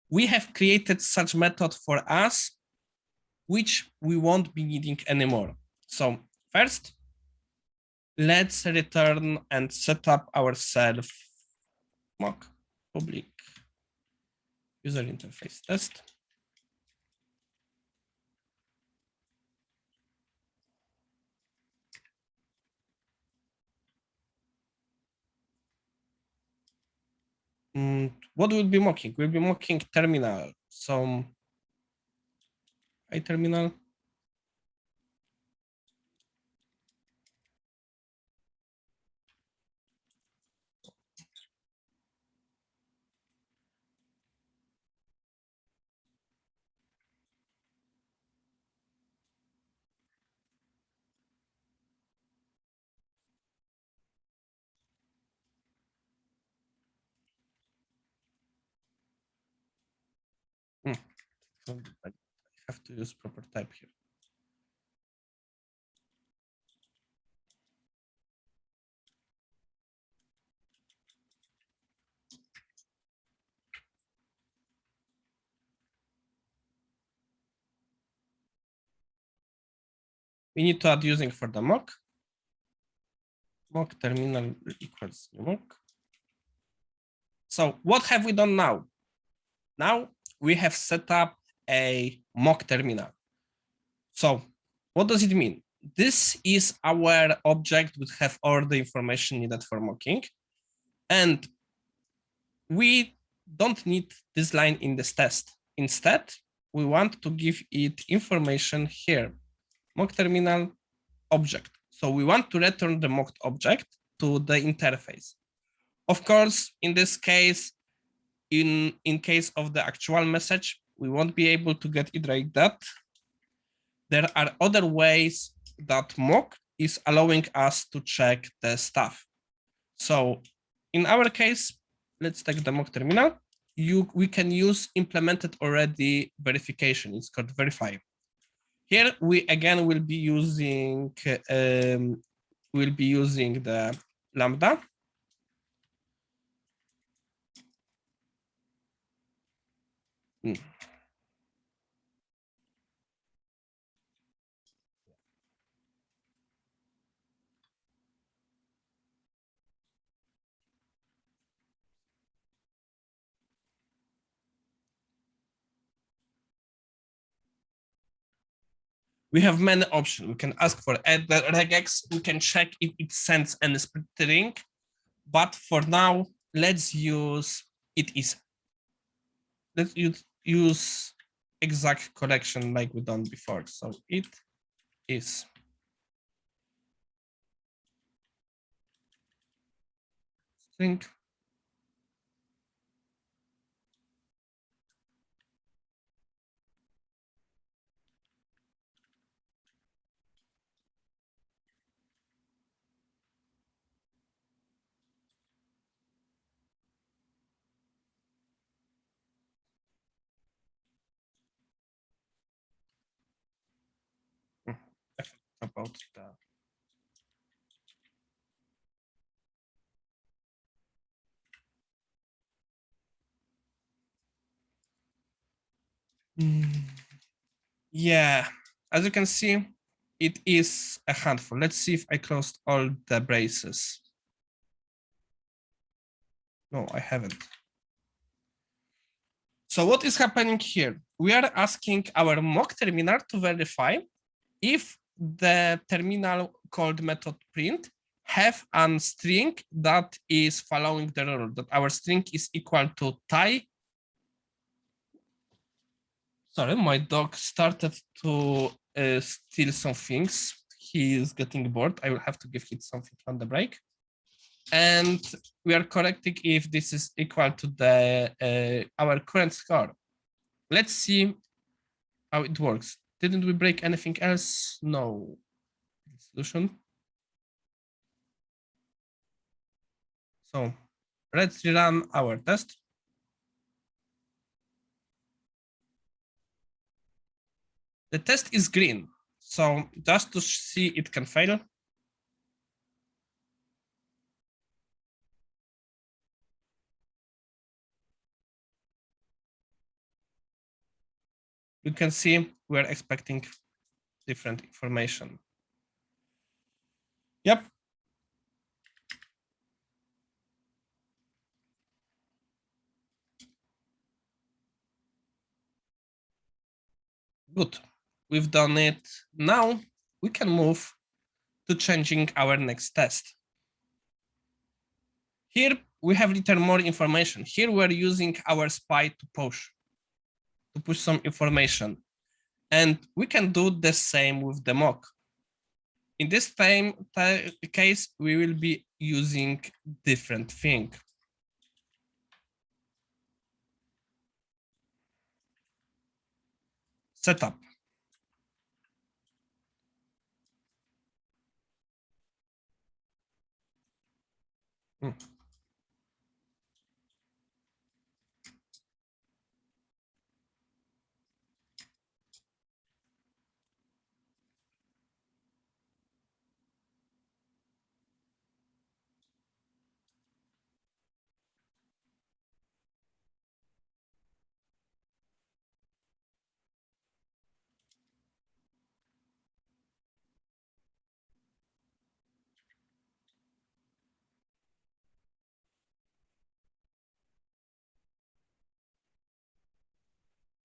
We have created such method for us, which we won't be needing anymore. So first, let's return and set up ourselves mock public user interface test. What will be mocking? We'll be mocking terminal. So terminal. I have to use proper type here. We need to add using for the mock. Mock terminal equals new mock. So what have we done now? Now we have set up a mock terminal. So what does it mean? This is our object which have all the information needed for mocking. And we don't need this line in this test. Instead, we want to give it information here, mock terminal object. So we want to return the mocked object to the interface. Of course, in this case, in case of the actual message, we won't be able to get it like that. There are other ways that mock is allowing us to check the stuff. So in our case, let's take the mock terminal. We can use implemented already verification. It's called verify. Here we again will be using the lambda. We have many options. We can ask for add the regex. We can check if it sends any splittering. But for now, let's use it is. Let's use exact correction like we done before. So it is. String. About the yeah, as you can see, it is a handful. Let's see if I closed all the braces. No, I haven't. So what is happening here? We are asking our mock terminal to verify if the terminal called method print have a string that is following the rule, that our string is equal to tie. Sorry, my dog started to steal some things. He is getting bored. I will have to give him something on the break. And we are correcting if this is equal to the our current score. Let's see how it works. Didn't we break anything else? No. Solution. So let's rerun our test. The test is green. So just to see it can fail. You can see we're expecting different information. Yep. Good. We've done it. Now we can move to changing our next test. Here we have little more information. Here we're using our spy to push some information. And we can do the same with the mock. In this case, we will be using different thing. Setup. Hmm.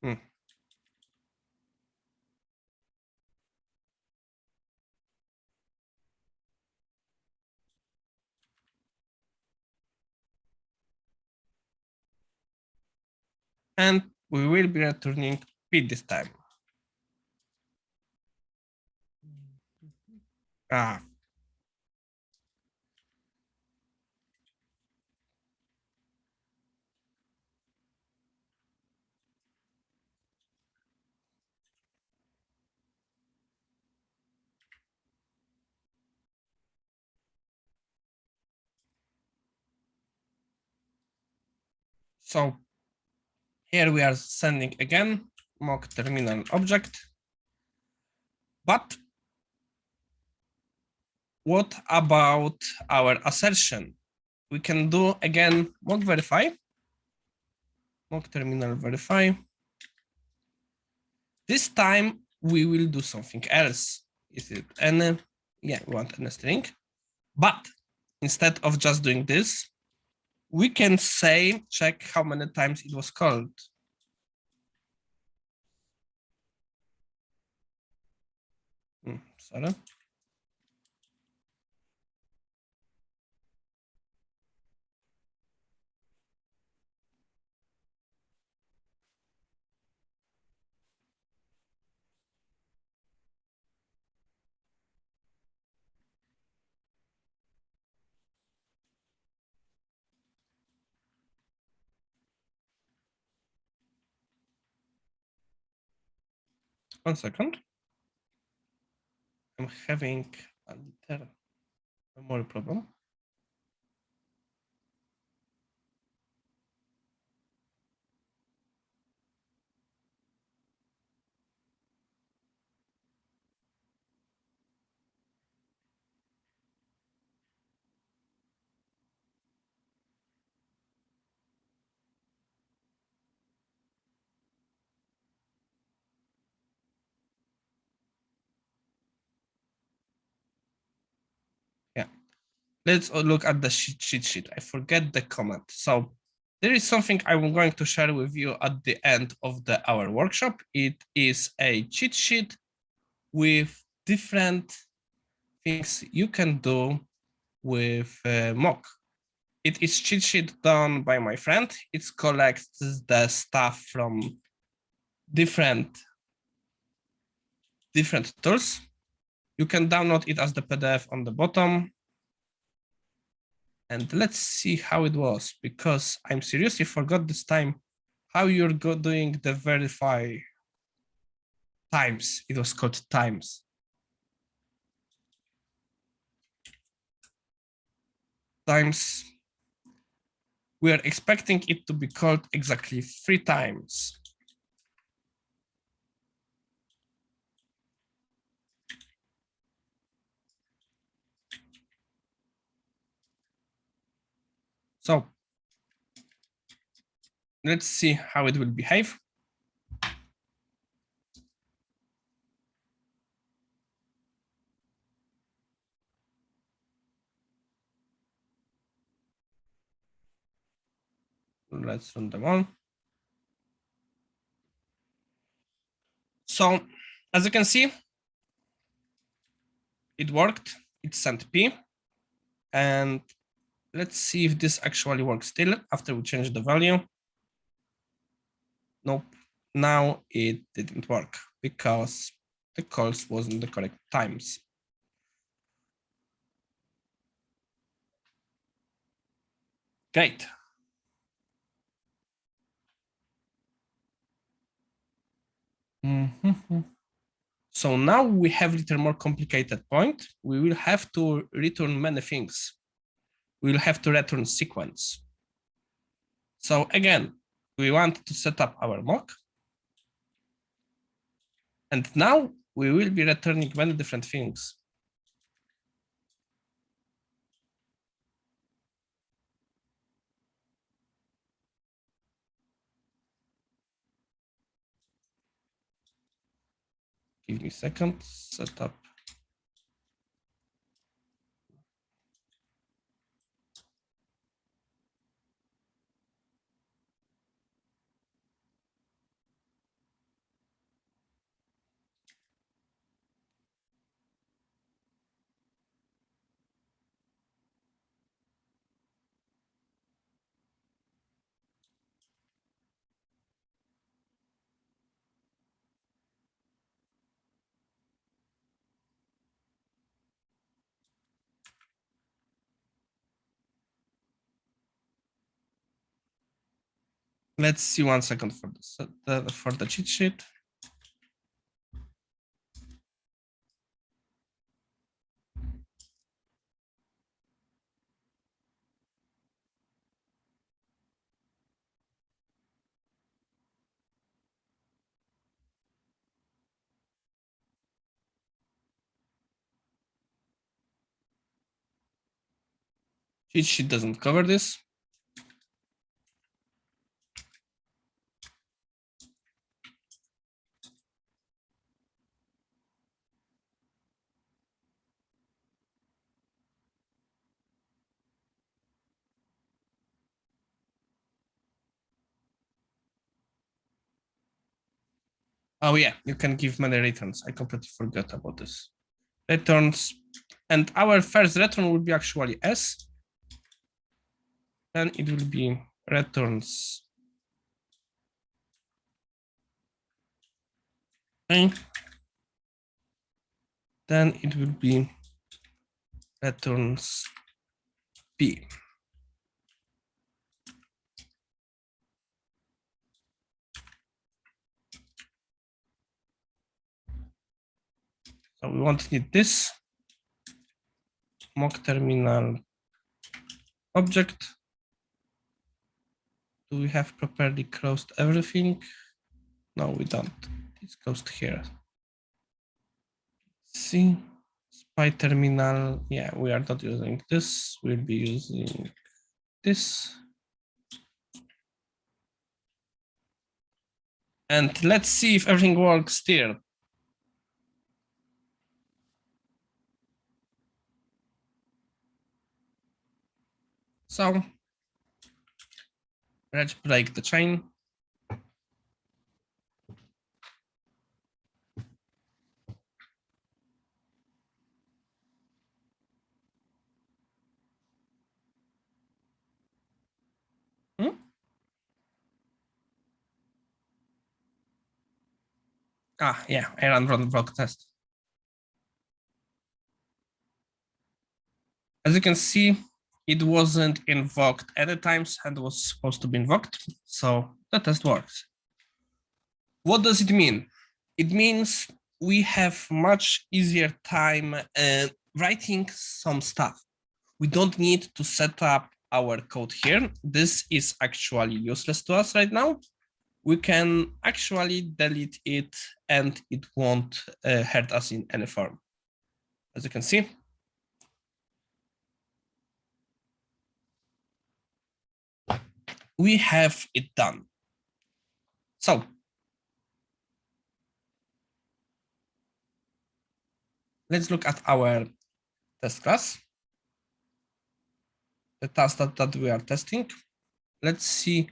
Hmm. And we will be returning P this time. Ah. So here we are sending again mock terminal object. But what about our assertion? We can do again mock verify, mock terminal verify. This time we will do something else. Is it n? Yeah, we want n string. But instead of just doing this, we can say, check how many times it was called. Sorry. 1 second. I'm having a little memory problem. let's look at the cheat sheet. I forget the comment. So there is something I'm going to share with you at the end of our workshop. It is a cheat sheet with different things you can do with mock. It is cheat sheet done by my friend. It collects the stuff from different tools. You can download it as the PDF on the bottom. And let's see how it was, because I'm seriously forgot this time how you're doing the verify times. It was called times. Times. We are expecting it to be called exactly 3 times. So let's see how it will behave. Let's run them all. So as you can see, it worked. It sent P. And let's see if this actually works still after we change the value. Nope. Now it didn't work because the calls wasn't the correct times. Great. So now we have a little more complicated point. We will have to return many things. We will have to return sequence. So again, we want to set up our mock. And now we will be returning many different things. Give me a second, set up. Let's see 1 second for the cheat sheet. Cheat sheet doesn't cover this. Oh yeah, you can give many returns. I completely forgot about this. Returns, and our first return will be actually S. Then it will be returns. Okay. Then it will be returns P. So we won't need this mock terminal object. Do we have properly closed everything? No, we don't. It's closed here. See, spy terminal. Yeah, we are not using this. We'll be using this. And let's see if everything works still. So let's break the chain. Yeah, I ran from the block test. As you can see, it wasn't invoked at the times and was supposed to be invoked. So the test works. What does it mean? It means we have much easier time writing some stuff. We don't need to set up our code here. This is actually useless to us right now. We can actually delete it and it won't hurt us in any form. As you can see, we have it done. So let's look at our test class, the task that we are testing. Let's see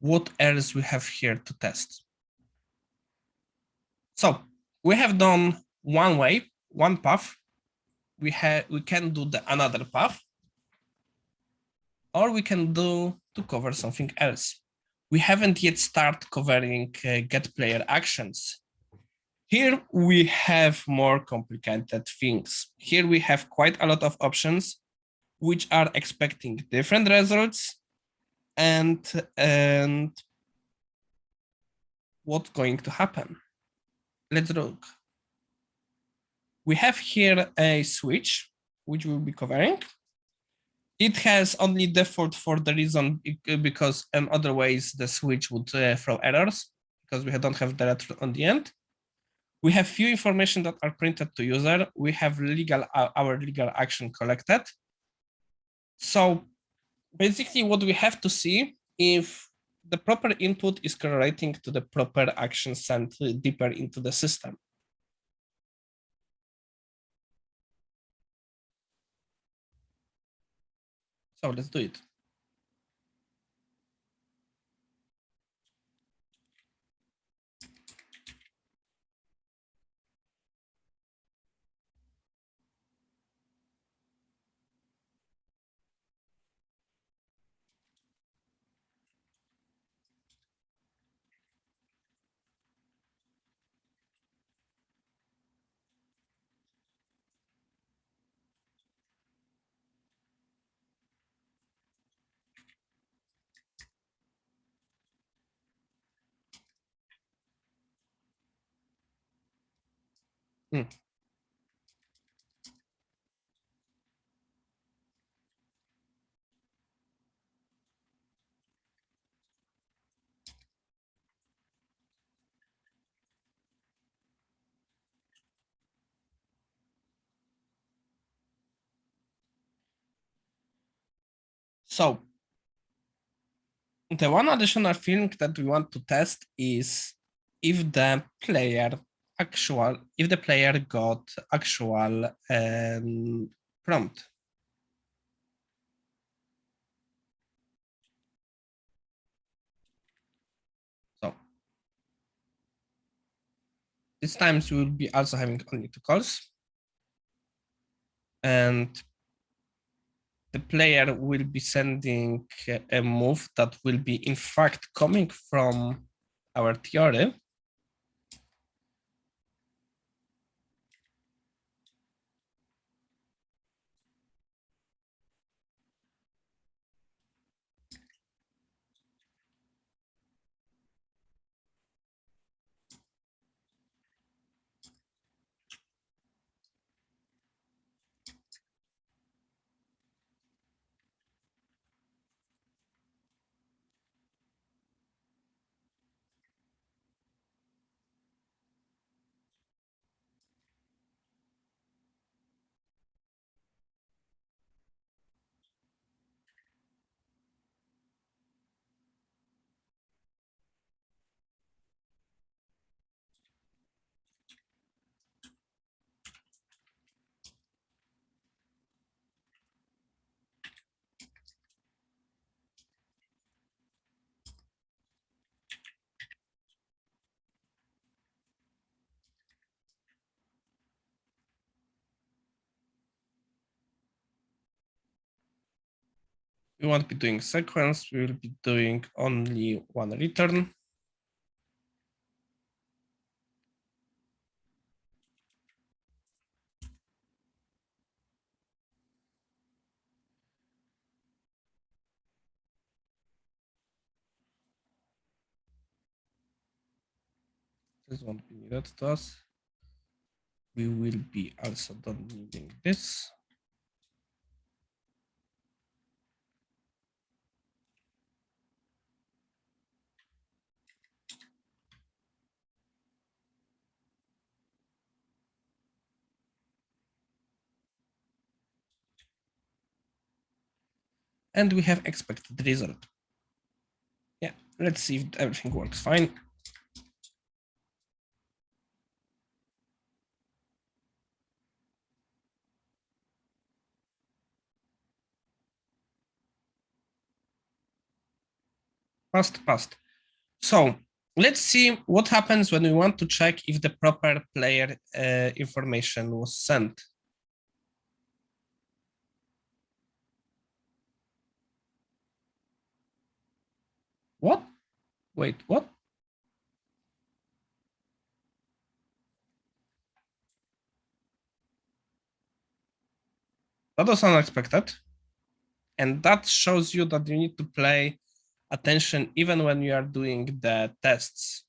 what else we have here to test. So we have done one way, one path. We can do the another path, or we can do to cover something else. We haven't yet started covering get player actions. Here we have more complicated things. Here we have quite a lot of options which are expecting different results and what's going to happen. Let's look. We have here a switch, which we'll be covering. It has only default for the reason because otherwise the switch would throw errors because we don't have the letter on the end. We have few information that are printed to user. We have our legal action collected. So basically what we have to see if the proper input is correlating to the proper action sent deeper into the system. So let's do it. Hmm. So the one additional thing that we want to test is if the player got actual prompt. So this times we will be also having only 2 calls, and the player will be sending a move that will be in fact coming from our theory. We won't be doing sequence, we will be doing only one return. This won't be needed to us. We will be also done needing this. And we have expected result. Yeah, let's see if everything works fine. Passed. So let's see what happens when we want to check if the proper player information was sent. What? Wait, what? That was unexpected. And that shows you that you need to pay attention even when you are doing the tests.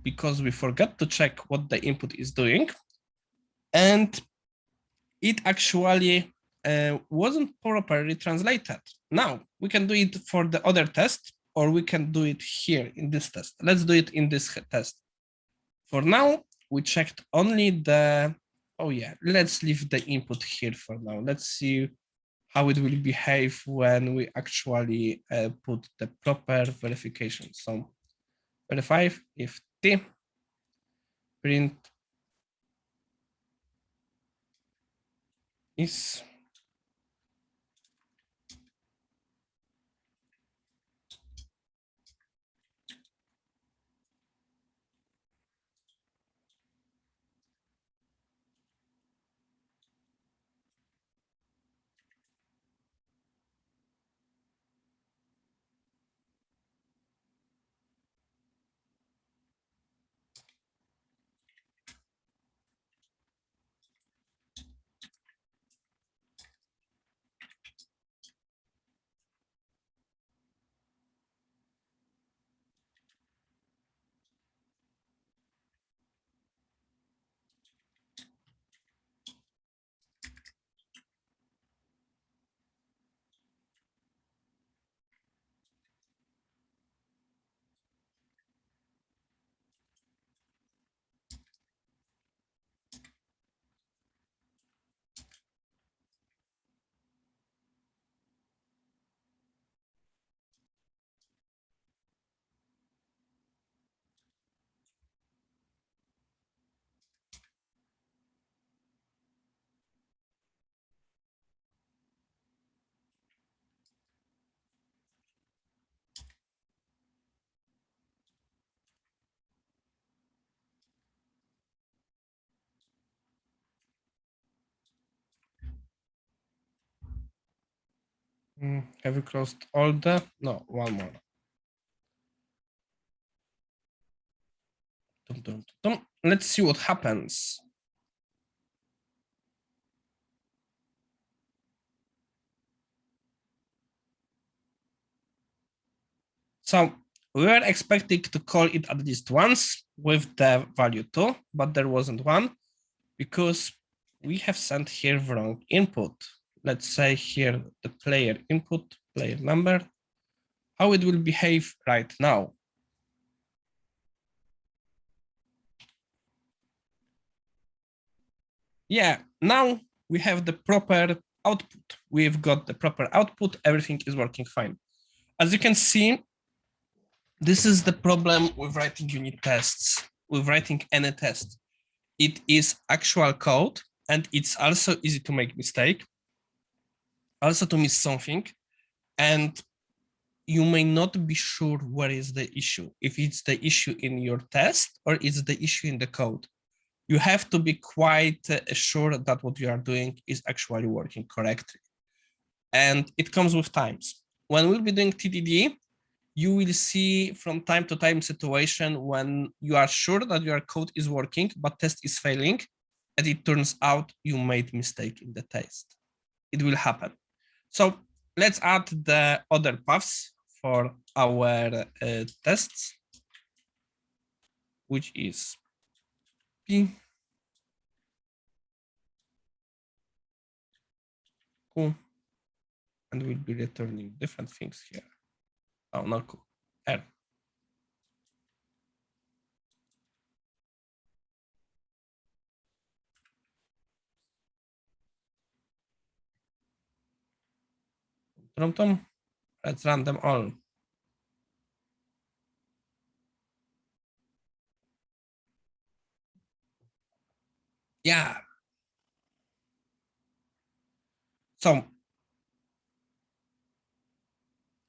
Because we forgot to check what the input is doing. And it actually wasn't properly translated. Now we can do it for the other test, or we can do it here in this test. Let's do it in this test. For now, we checked only the, oh yeah, let's leave the input here for now. Let's see how it will behave when we actually put the proper verification. So verify if t print is have you closed all the, no, one more. Let's see what happens. So we were expecting to call it at least once with the value 2, but there wasn't one because we have sent here wrong input. Let's say here the player input, player number, how it will behave right now. Yeah, now we have the proper output. We've got the proper output. Everything is working fine. As you can see, this is the problem with writing unit tests, with writing any test. It is actual code, and it's also easy to make mistake, also to miss something, and you may not be sure where is the issue, if it's the issue in your test or it's the issue in the code. you have to be quite sure that what you are doing is actually working correctly. And it comes with times. When we'll be doing TDD, you will see from time to time situation when you are sure that your code is working, but test is failing, and it turns out you made mistake in the test. It will happen. So let's add the other paths for our tests, which is P, Q, and we'll be returning different things here. Oh, not Q, R. Let's run them all. Yeah. So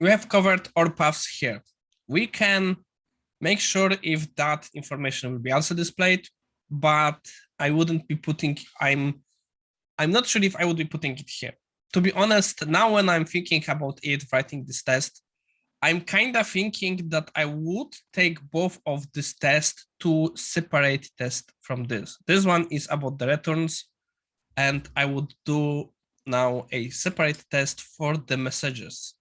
we have covered all paths here. We can make sure if that information will be also displayed, but I wouldn't be putting, I'm not sure if I would be putting it here. To be honest, now when I'm thinking about it, writing this test, I'm kind of thinking that I would take both of this test to separate test from this. This one is about the returns, and I would do now a separate test for the messages.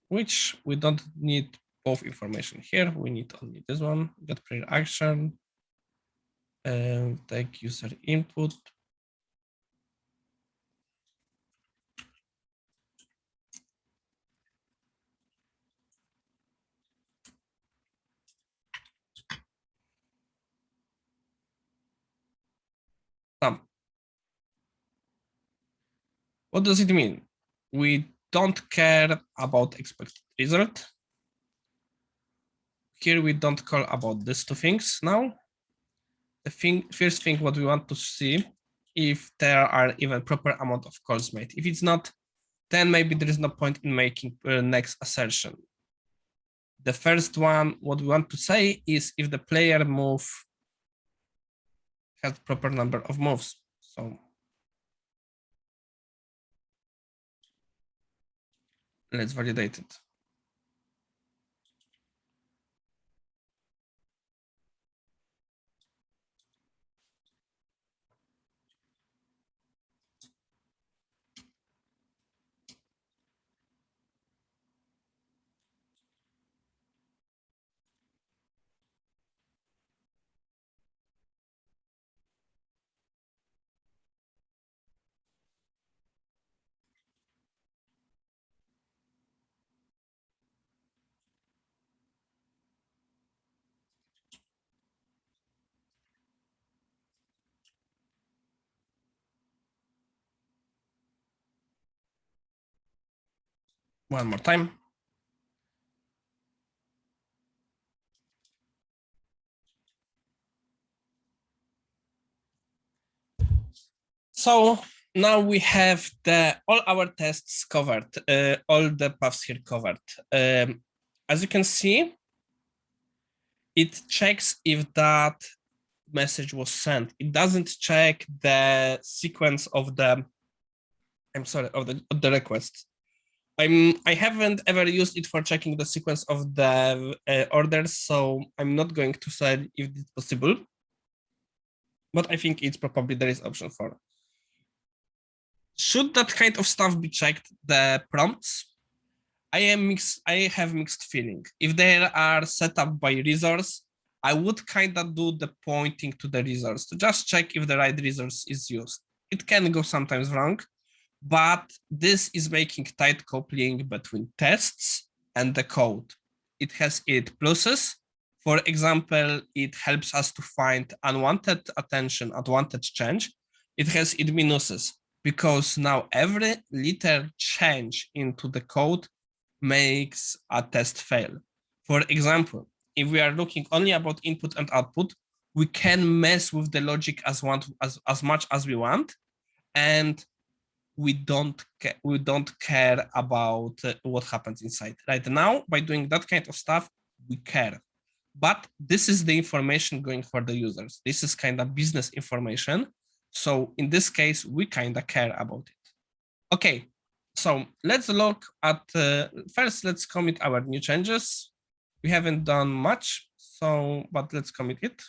Which we don't need both information here. We need only this one, get player action, and take user input. What does it mean? We don't care about expected result. Here we don't care about these two things now. The first thing what we want to see if there are even proper amount of calls made. If it's not, then maybe there is no point in making next assertion. The first one, what we want to say is if the player move has proper number of moves. So let's validate it. One more time. So now we have all our tests covered, all the paths here covered. As you can see, it checks if that message was sent. It doesn't check the sequence of the, I'm sorry, of the request. I haven't ever used it for checking the sequence of the orders, so I'm not going to say if it's possible. But I think it's probably there is option for. Should that kind of stuff be checked, the prompts? I have mixed feeling. If they are set up by resource, I would kind of do the pointing to the resource to just check if the right resource is used. It can go sometimes wrong, but this is making tight coupling between tests and the code. It has its pluses. For example, it helps us to find unwanted attention, unwanted change. It has its minuses because now every little change into the code makes a test fail. For example, if we are looking only about input and output, we can mess with the logic as much as we want, and we don't care about what happens inside. Right now, by doing that kind of stuff, we care. But this is the information going for the users. This is kind of business information. So in this case, we kind of care about it. Okay, so let's look at, first let's commit our new changes. We haven't done much, so, but let's commit it.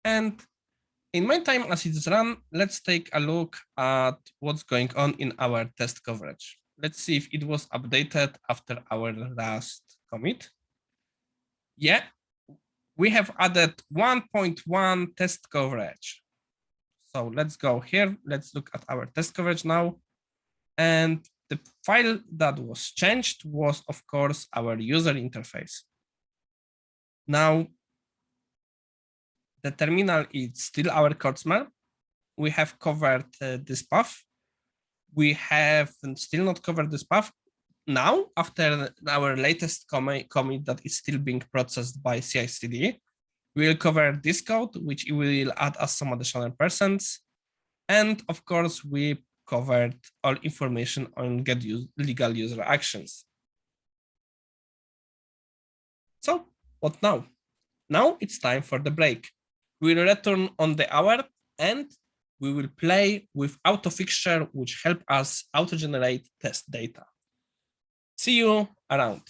And in meantime, as it's run, let's take a look at what's going on in our test coverage. Let's see if it was updated after our last commit. Yeah, we have added 1.1 test coverage. So let's go here. Let's look at our test coverage now. And the file that was changed was, of course, our user interface. Now, the terminal is still our code We have covered this path. We have still not covered this path. Now, after our latest commit that is still being processed by CI/CD, we'll cover this code, which will add us some additional percents. And of course, we covered all information on legal user actions. So what now? Now it's time for the break. We'll return on the hour and we will play with auto-fixture, which help us auto-generate test data. See you around.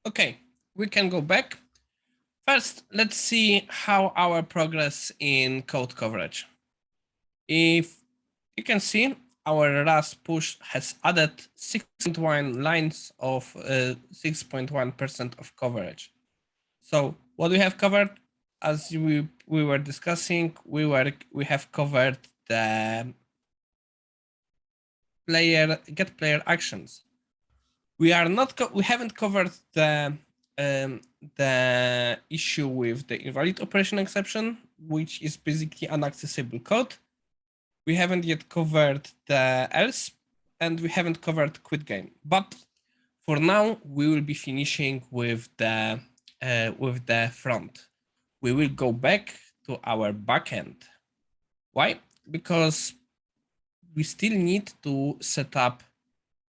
Okay, we can go back. First, let's see how our progress in code coverage. If you can see, our Rust push has added 6.1 lines of 6.1% of coverage. So what we have covered, as we were discussing, we have covered the get player actions. We haven't covered the issue with the invalid operation exception, which is basically inaccessible code. We haven't yet covered the else, and we haven't covered quit game. But for now, we will be finishing with the front. We will go back to our backend. Why? Because we still need to set up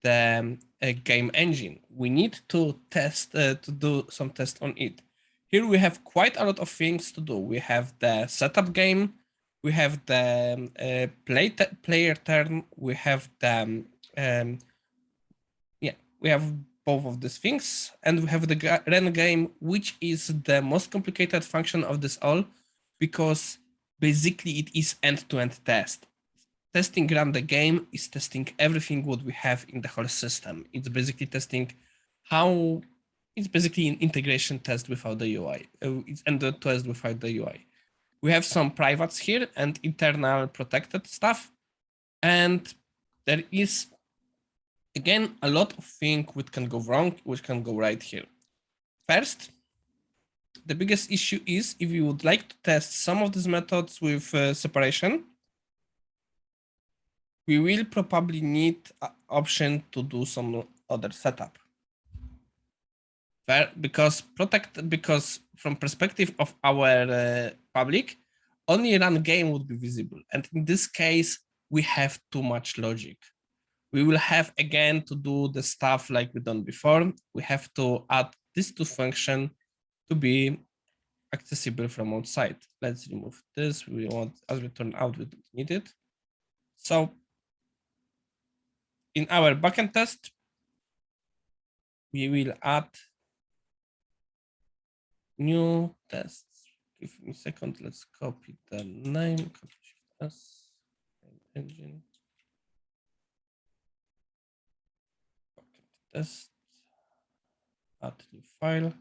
the game engine. We need to test to do some tests on it. Here we have quite a lot of things to do. We have the setup game, we have the player turn, we have the we have both of these things, and we have the run game, which is the most complicated function of this all, because basically it is end-to-end test. Testing run the game is testing everything what we have in the whole system. It's basically testing how it's basically an integration test without the UI. It's end-to-end test without the UI. We have some privates here and internal protected stuff, and there is again a lot of things which can go wrong, which can go right here. First, the biggest issue is if you would like to test some of these methods with separation, we will probably need an option to do some other setup. Because from perspective of our public, only run game would be visible. And in this case, we have too much logic. We will have again to do the stuff like we done before. We have to add these two functions to be accessible from outside. Let's remove this. We want, as we turn out, we don't need it. So in our backend test, we will add new tests. Give me a second. Let's copy the name. Shift-S, engine. Backend test. Add new file.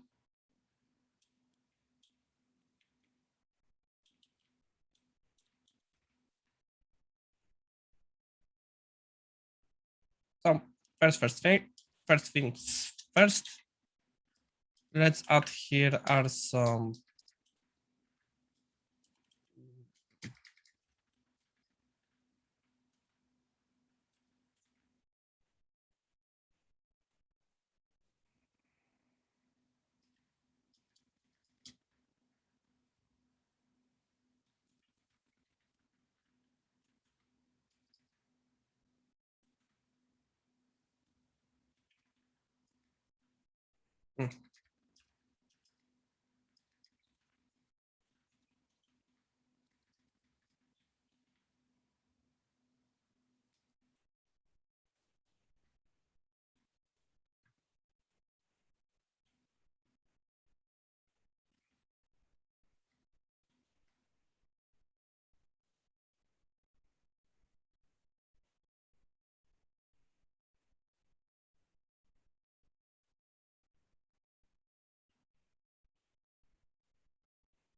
So first things first. Let's add here are some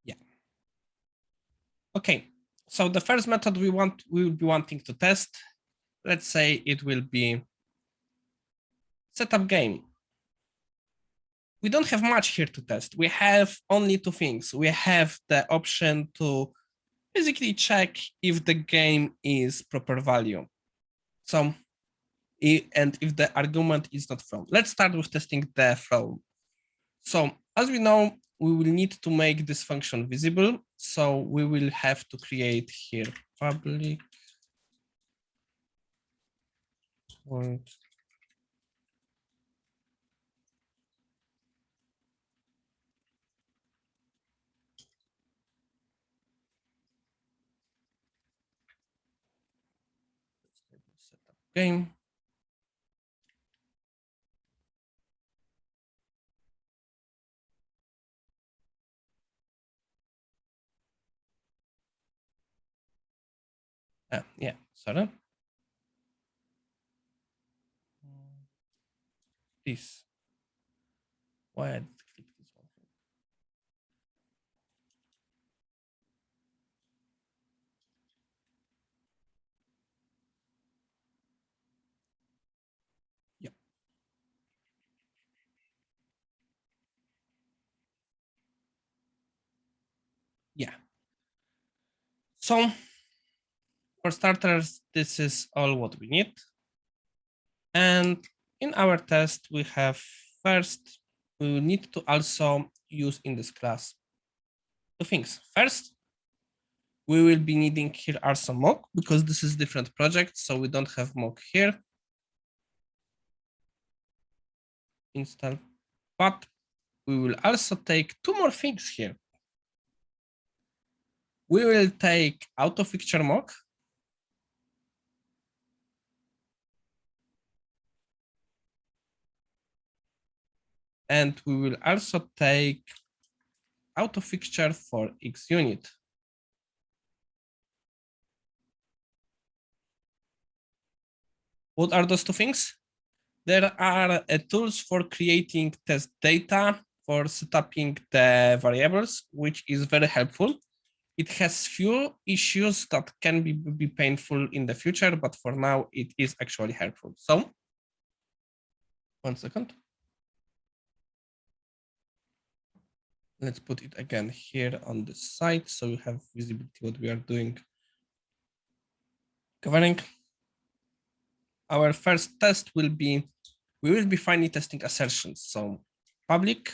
yeah. Okay, so the first method we will be wanting to test, let's say it will be setup game. We don't have much here to test. We have only two things. We have the option to basically check if the game is proper value. So, and if the argument is not from. Let's start with testing the from. So as we know, we will need to make this function visible. So we will have to create here public void setup game. Yeah, sorry. This. Why I did click this one? Yeah. Yeah. So for starters, this is all what we need. And in our test, we have first, we need to also use in this class two things. First, we will be needing here are some mock because this is different project, so we don't have mock here. Install, but we will also take two more things here. We will take auto fixture mock. And we will also take auto fixture for X unit. What are those two things? There are tools for creating test data for setuping the variables, which is very helpful. It has few issues that can be painful in the future, but for now it is actually helpful. So, 1 second. Let's put it again here on the side so you have visibility what we are doing. Covering. Our first test will be, we will be finally testing assertions. So public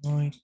void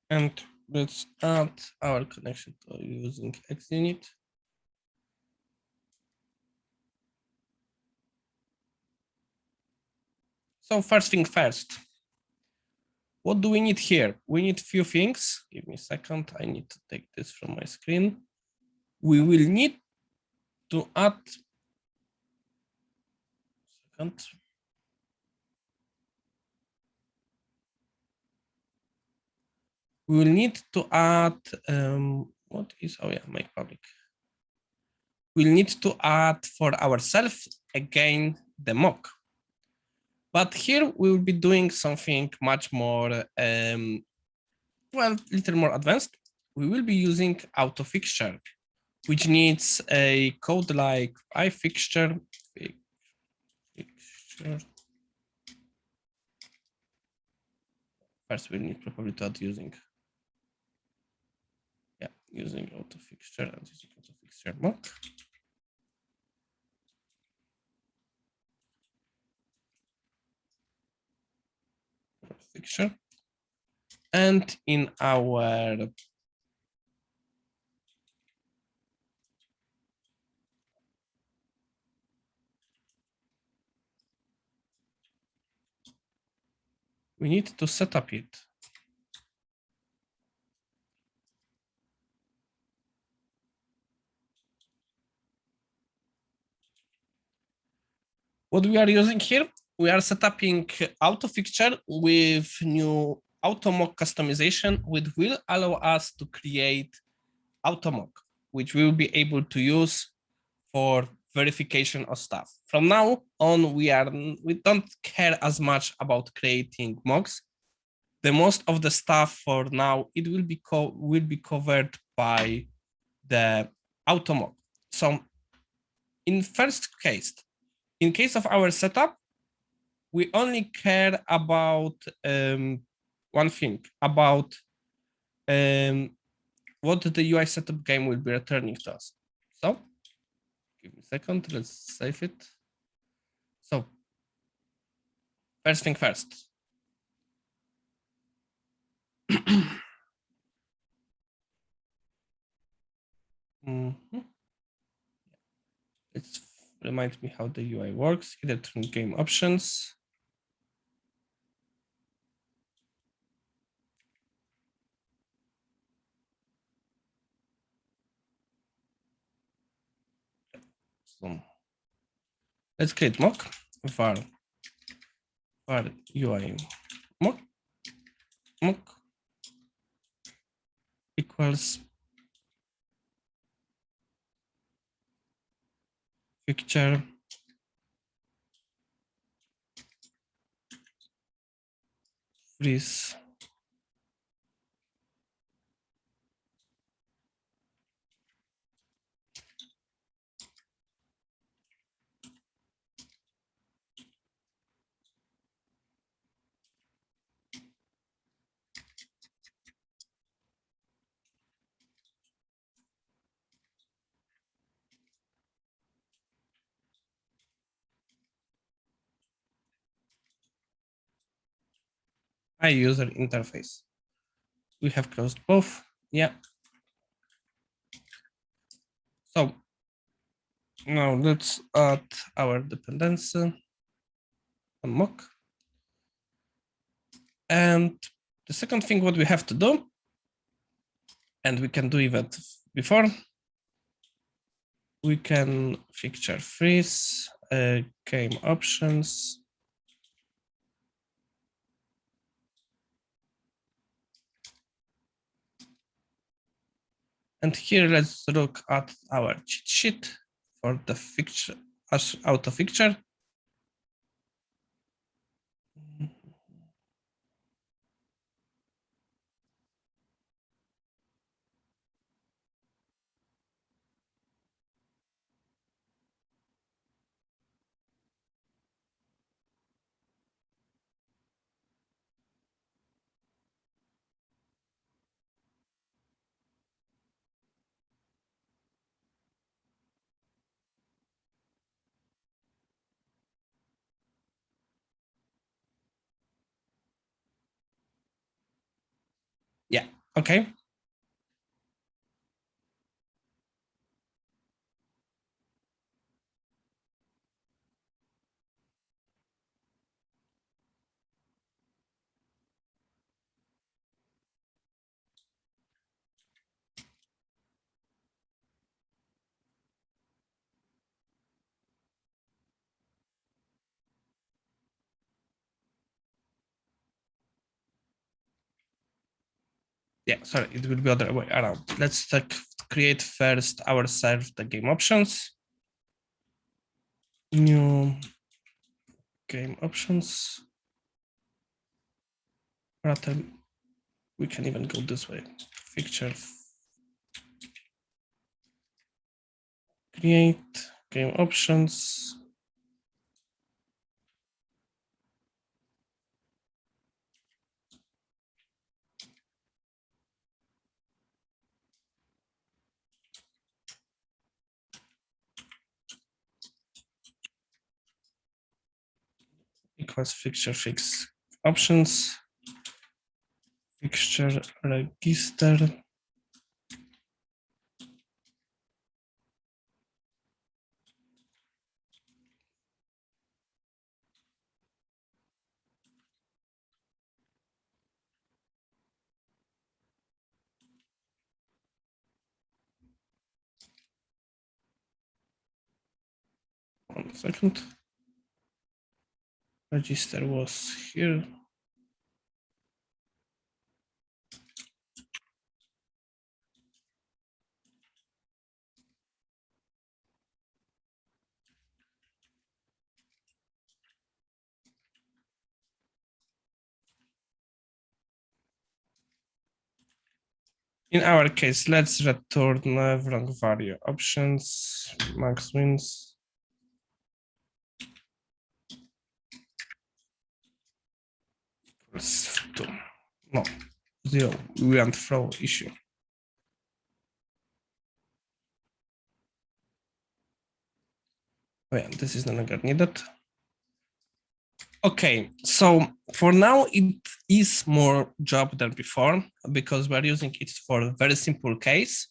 and let's add our connection to using XUnit. So first thing first, what do we need here? We need few things. Give me a second. I need to take this from my screen. We will need to add, second. We will need to add, what is, oh yeah, make public. We'll need to add for ourselves again the mock. But here we will be doing something much more, well, little more advanced. We will be using auto fixture, which needs a code like ifixture. First, we need probably to add using, yeah, using auto fixture and using auto fixture mock. Fixture. And in our we need to set up it. What we are using here, we are setting auto fixture with new auto mock customization, which will allow us to create auto mock, which we will be able to use for verification of stuff. From now on, we don't care as much about creating mocks. The most of the stuff for now, it will be covered by the auto mock. So in first case, in case of our setup, we only care about one thing, about what the UI setup game will be returning to us. So give me a second, let's save it. So first thing first. Let's remind me how the UI works. Either turn game options. So let's create mock var UI mock equals picture freeze user interface. We have closed both. Yeah. So now let's add our dependency on mock. And the second thing what we have to do, and we can do it before, we can picture freeze game options. And here let's look at our cheat sheet for the fixture as auto fixture. Yeah, okay. Yeah, sorry, it will be other way around. Let's create first ourselves the game options. New game options. Rather, we can even go this way. Picture create game options. Equals fixture fix options. Fixture register. One second. Register was here. In our case, let's return wrong value options, max wins. Equals 2. No, 0. We want throw issue. Oh yeah, this is no longer needed. Okay, so for now it is more job than before because we're using it for a very simple case.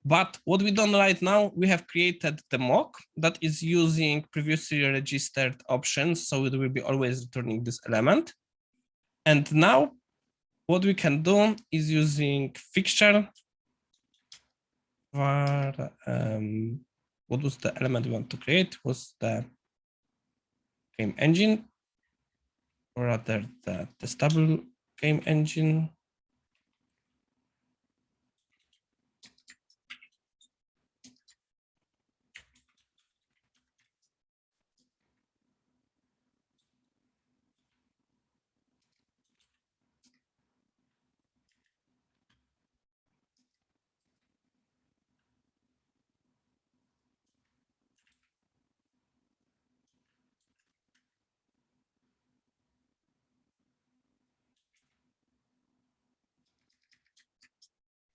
But what we done right now, we have created the mock that is using previously registered options. So it will be always returning this element. And now what we can do is using fixture. What was the element we want to create? Was the game engine, or rather the testable game engine.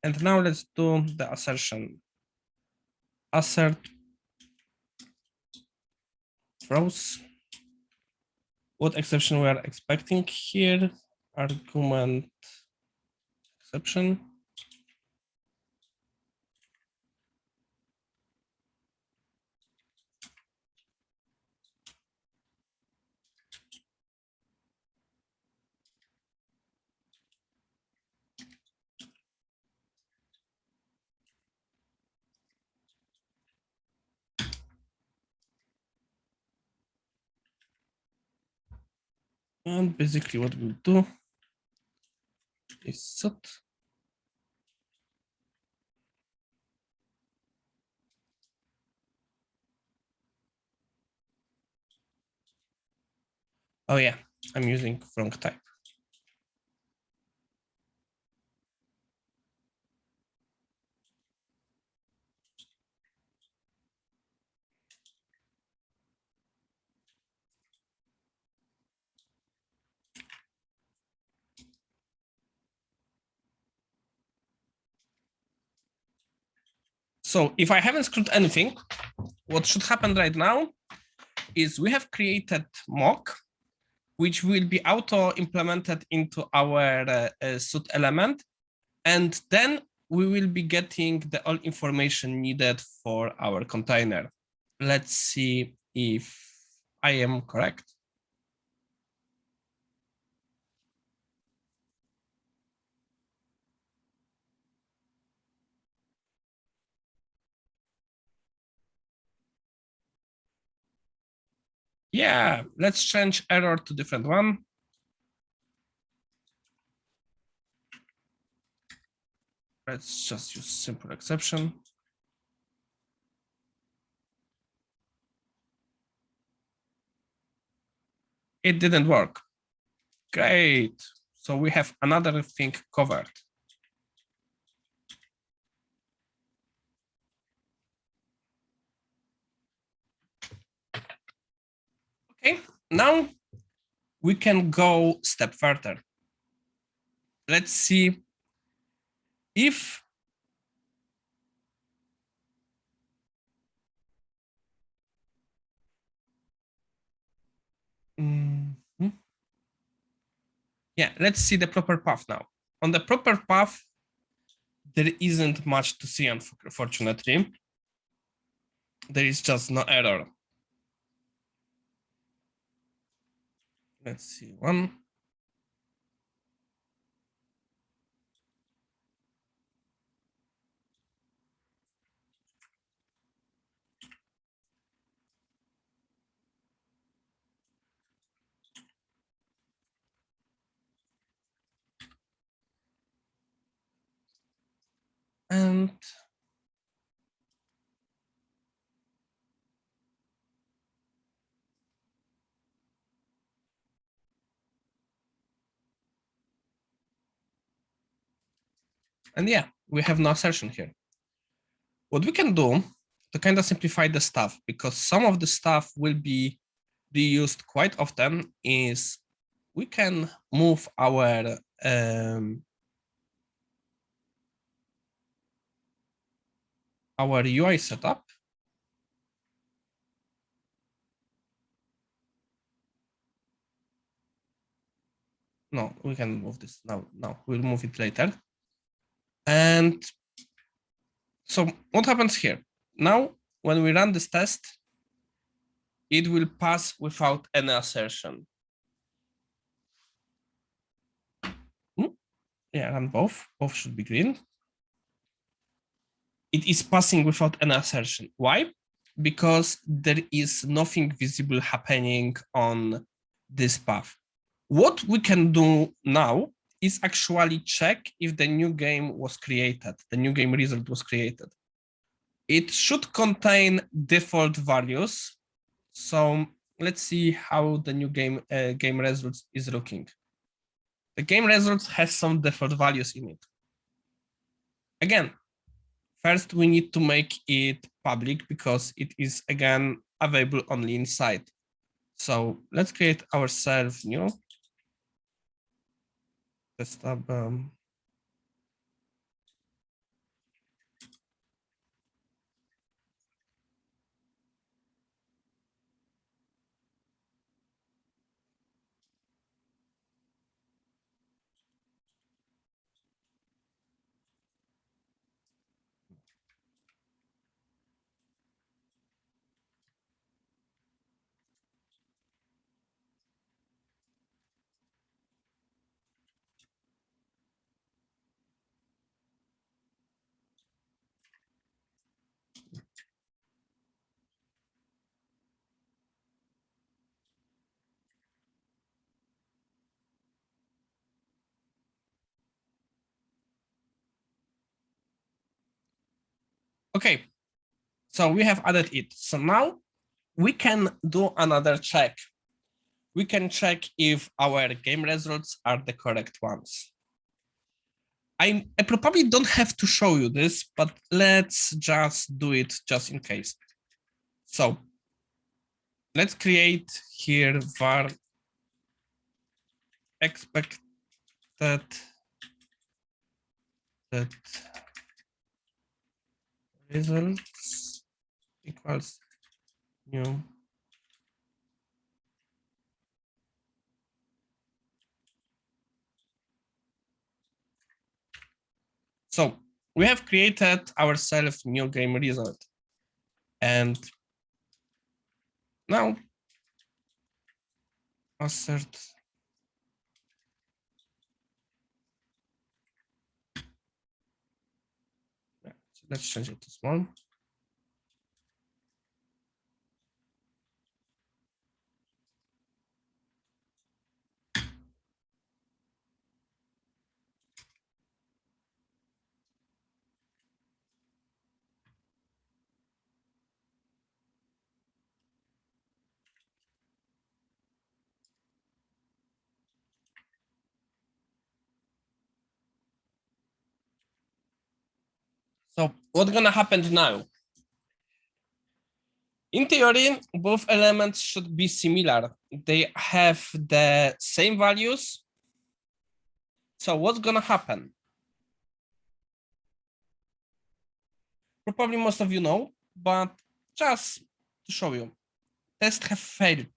And now let's do the assertion. Assert throws. What exception we are expecting here? Argument exception. And basically what we'll do is set. Oh yeah, I'm using wrong type. So if I haven't screwed anything, what should happen right now is we have created mock, which will be auto implemented into our suit element. And then we will be getting the all information needed for our container. Let's see if I am correct. Yeah, let's change error to different one. Let's just use simple exception. It didn't work. Great. So we have another thing covered. Okay, now we can go step further. Let's see if yeah, let's see the proper path now. On the proper path, there isn't much to see, unfortunately. There is just no error. Let's see one. And yeah, we have no assertion here. What we can do to kind of simplify the stuff, because some of the stuff will be reused quite often, is we can move our UI setup No, we can move this now. No, we'll move it later. And so what happens here? Now, when we run this test, it will pass without any assertion. Yeah, run both. Both should be green. It is passing without any assertion. Why? Because there is nothing visible happening on this path. What we can do now is actually check if the new game was created, the new game result was created. It should contain default values. So let's see how the new game results is looking. The game results has some default values in it. Again, first we need to make it public because it is again available only inside. So let's create ourselves new testable. Okay, so we have added it. So now we can do another check. We can check if our game results are the correct ones. I probably don't have to show you this, but let's just do it just in case. So let's create here var expected that results equals new. So we have created ourselves new game result. And now assert. So let's change it to small. So what's gonna happen now? In theory, both elements should be similar. They have the same values. So what's gonna happen? Probably most of you know, but just to show you, tests have failed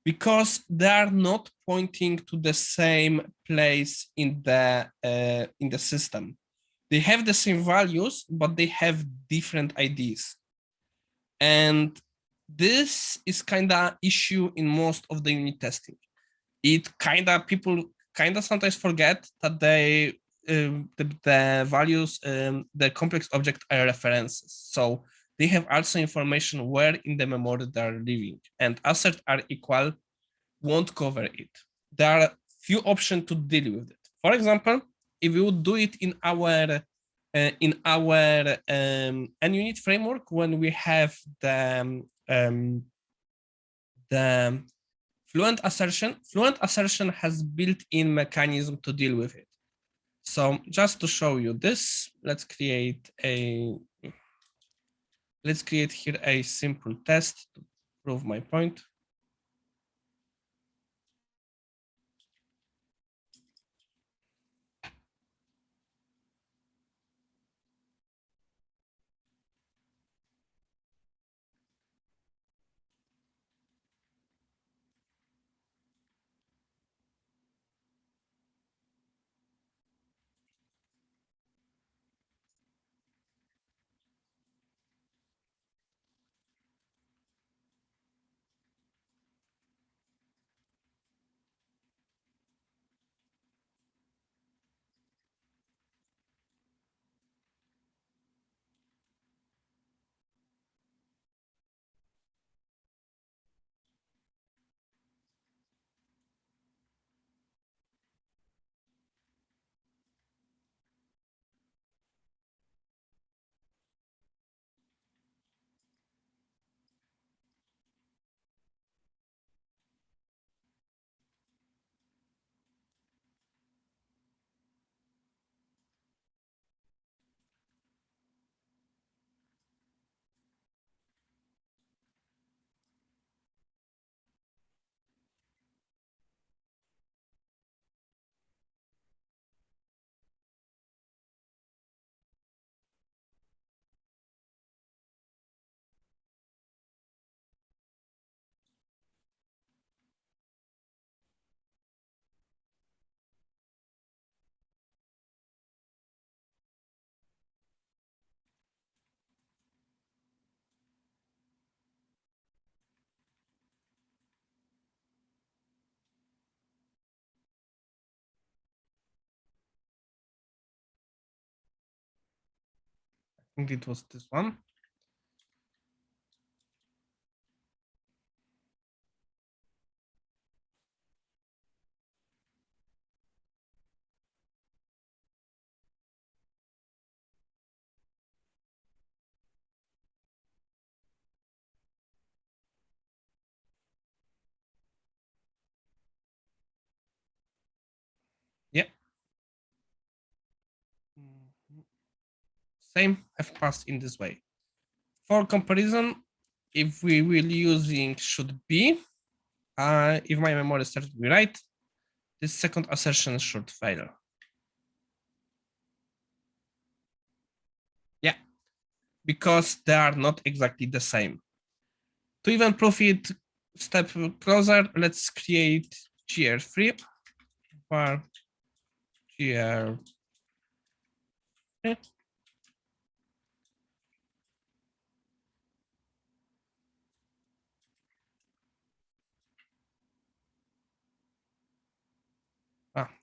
because they are not pointing to the same place in the system. They have the same values, but they have different IDs. And this is kind of issue in most of the unit testing. People kind of sometimes forget that the values, the complex object are references. So they have also information where in the memory they are living, and assert are equal won't cover it. There are few options to deal with it. For example, if we would do it in our unit framework, when we have the fluent assertion has built-in mechanism to deal with it. So just to show you this, let's create here a simple test to prove my point. think it was this one. Yeah. Same have passed in this way. For comparison, if we will using should be, if my memory starts to be right, this second assertion should fail. Yeah, because they are not exactly the same. To even prove it step closer, let's create gr3 var gr.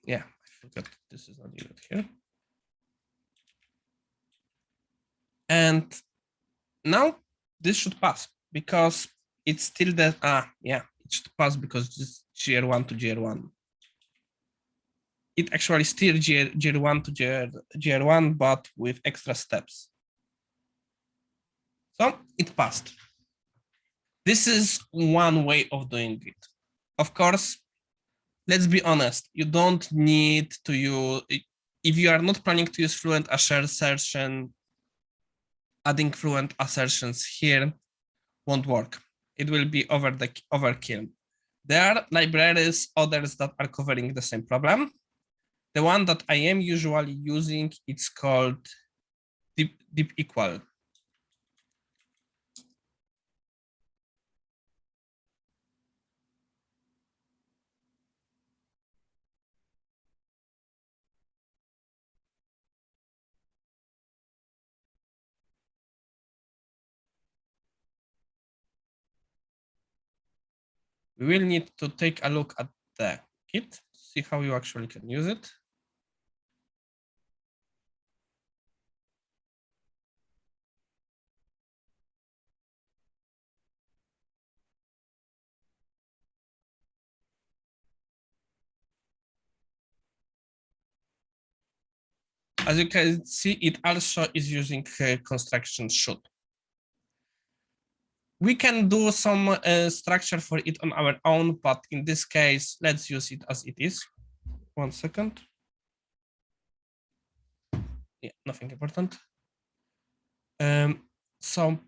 Yeah, I forgot this is not needed here. And now this should pass because it's still the, yeah, it should pass because this gr1 to gr1. It actually still gr1 to gr1, but with extra steps. So it passed. This is one way of doing it. Of course, let's be honest, you don't need to use, if you are not planning to use fluent assertion, adding fluent assertions here won't work. It will be overkill. There are libraries, others that are covering the same problem. The one that I am usually using, it's called deep equal. We will need to take a look at the kit, see how you actually can use it. As you can see, it also is using construction should. We can do some structure for it on our own, but in this case, let's use it as it is. 1 second. Yeah, nothing important. So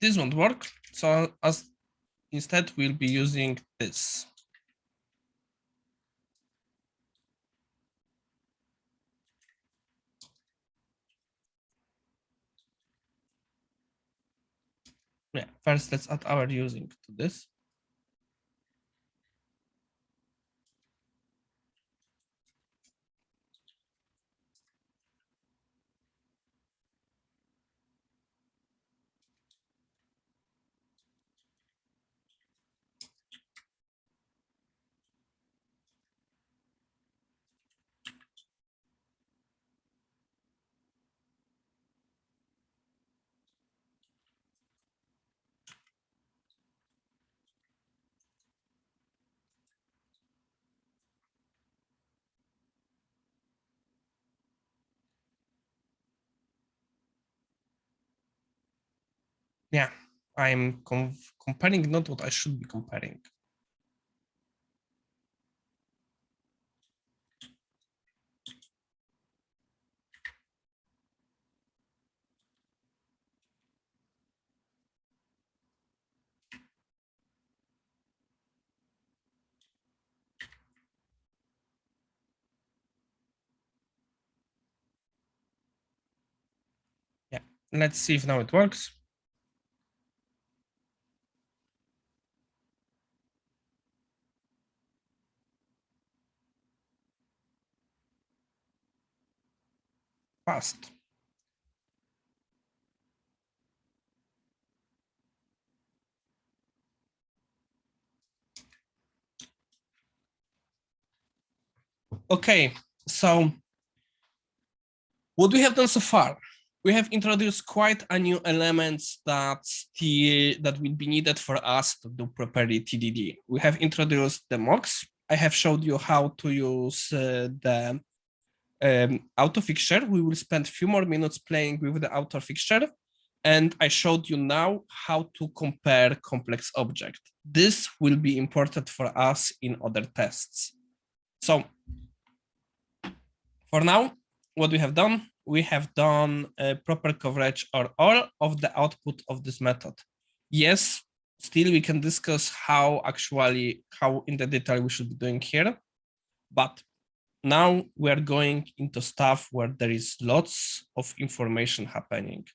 this won't work. So as instead, we'll be using this. Yeah, first let's add our using to this. Yeah, I'm comparing not what I should be comparing. Yeah, let's see if now it works. Fast. Okay, so What we have done so far, we have introduced quite a new elements that will be needed for us to do properly TDD. We have introduced the mocks. I have showed you how to use the auto fixture. We will spend a few more minutes playing with the auto fixture. And I showed you now how to compare complex object. This will be important for us in other tests. So for now, what we have done proper coverage or all of the output of this method. Yes, still we can discuss how in the detail we should be doing here, but now we are going into stuff where there is lots of information happening.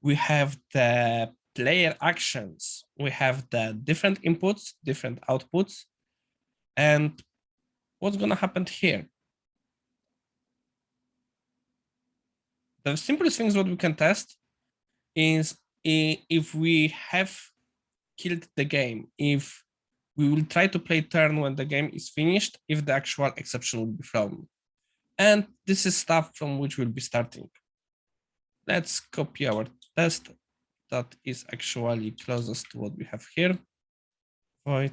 We have the player actions, we have the different inputs, different outputs, and what's gonna happen here? The simplest things what we can test is if we have killed the game, if we will try to play turn when the game is finished, if the actual exception will be thrown. And this is stuff from which we'll be starting. Let's copy our test that is actually closest to what we have here. Void.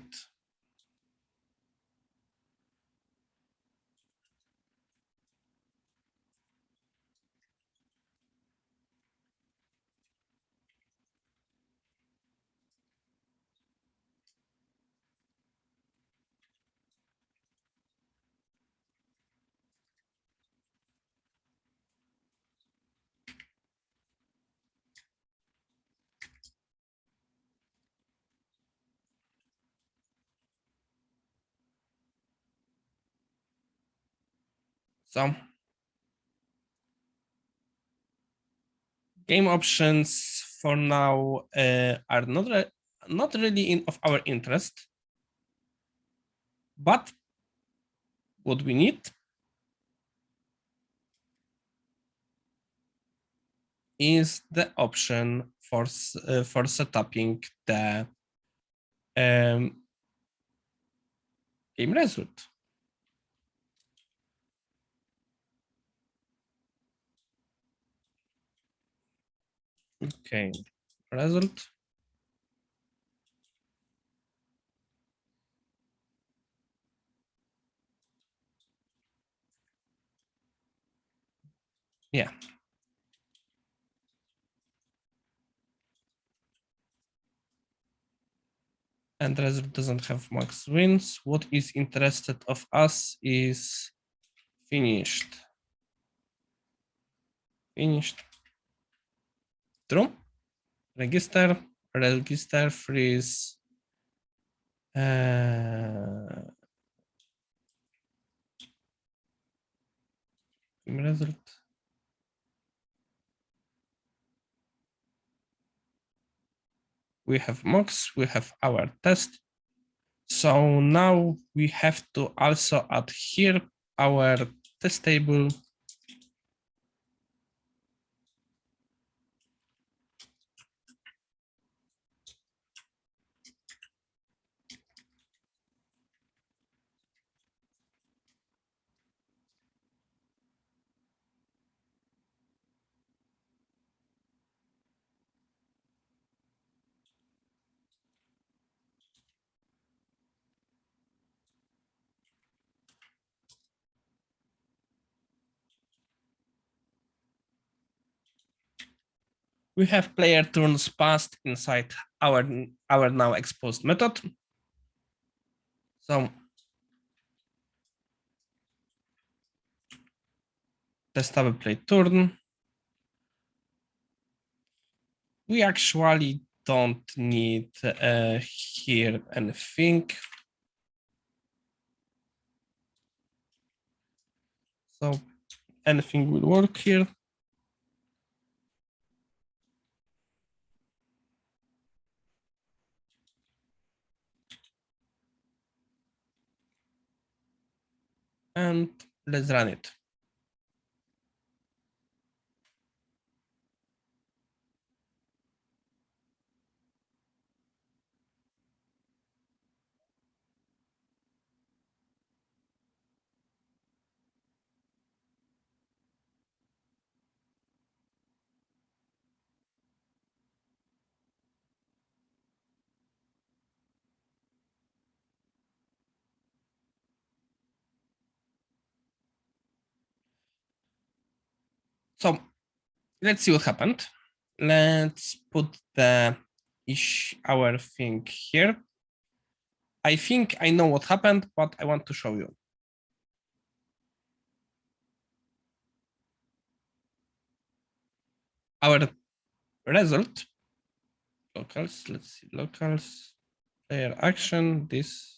So game options for now are not really of our interest, but what we need is the option for setuping the game result. Okay, result. Yeah. And the result doesn't have max wins. What is interested of us is finished. Finished. True. Register freeze. Result. We have mocks, we have our test. So now we have to also add here our test table. We have player turns passed inside our now exposed method. So testable play turn. We actually don't need here anything. So anything will work here. And let's run it. So let's see what happened. Let's put the our thing here. I think I know what happened, but I want to show you. Our result, locals, let's see, locals, player action, this.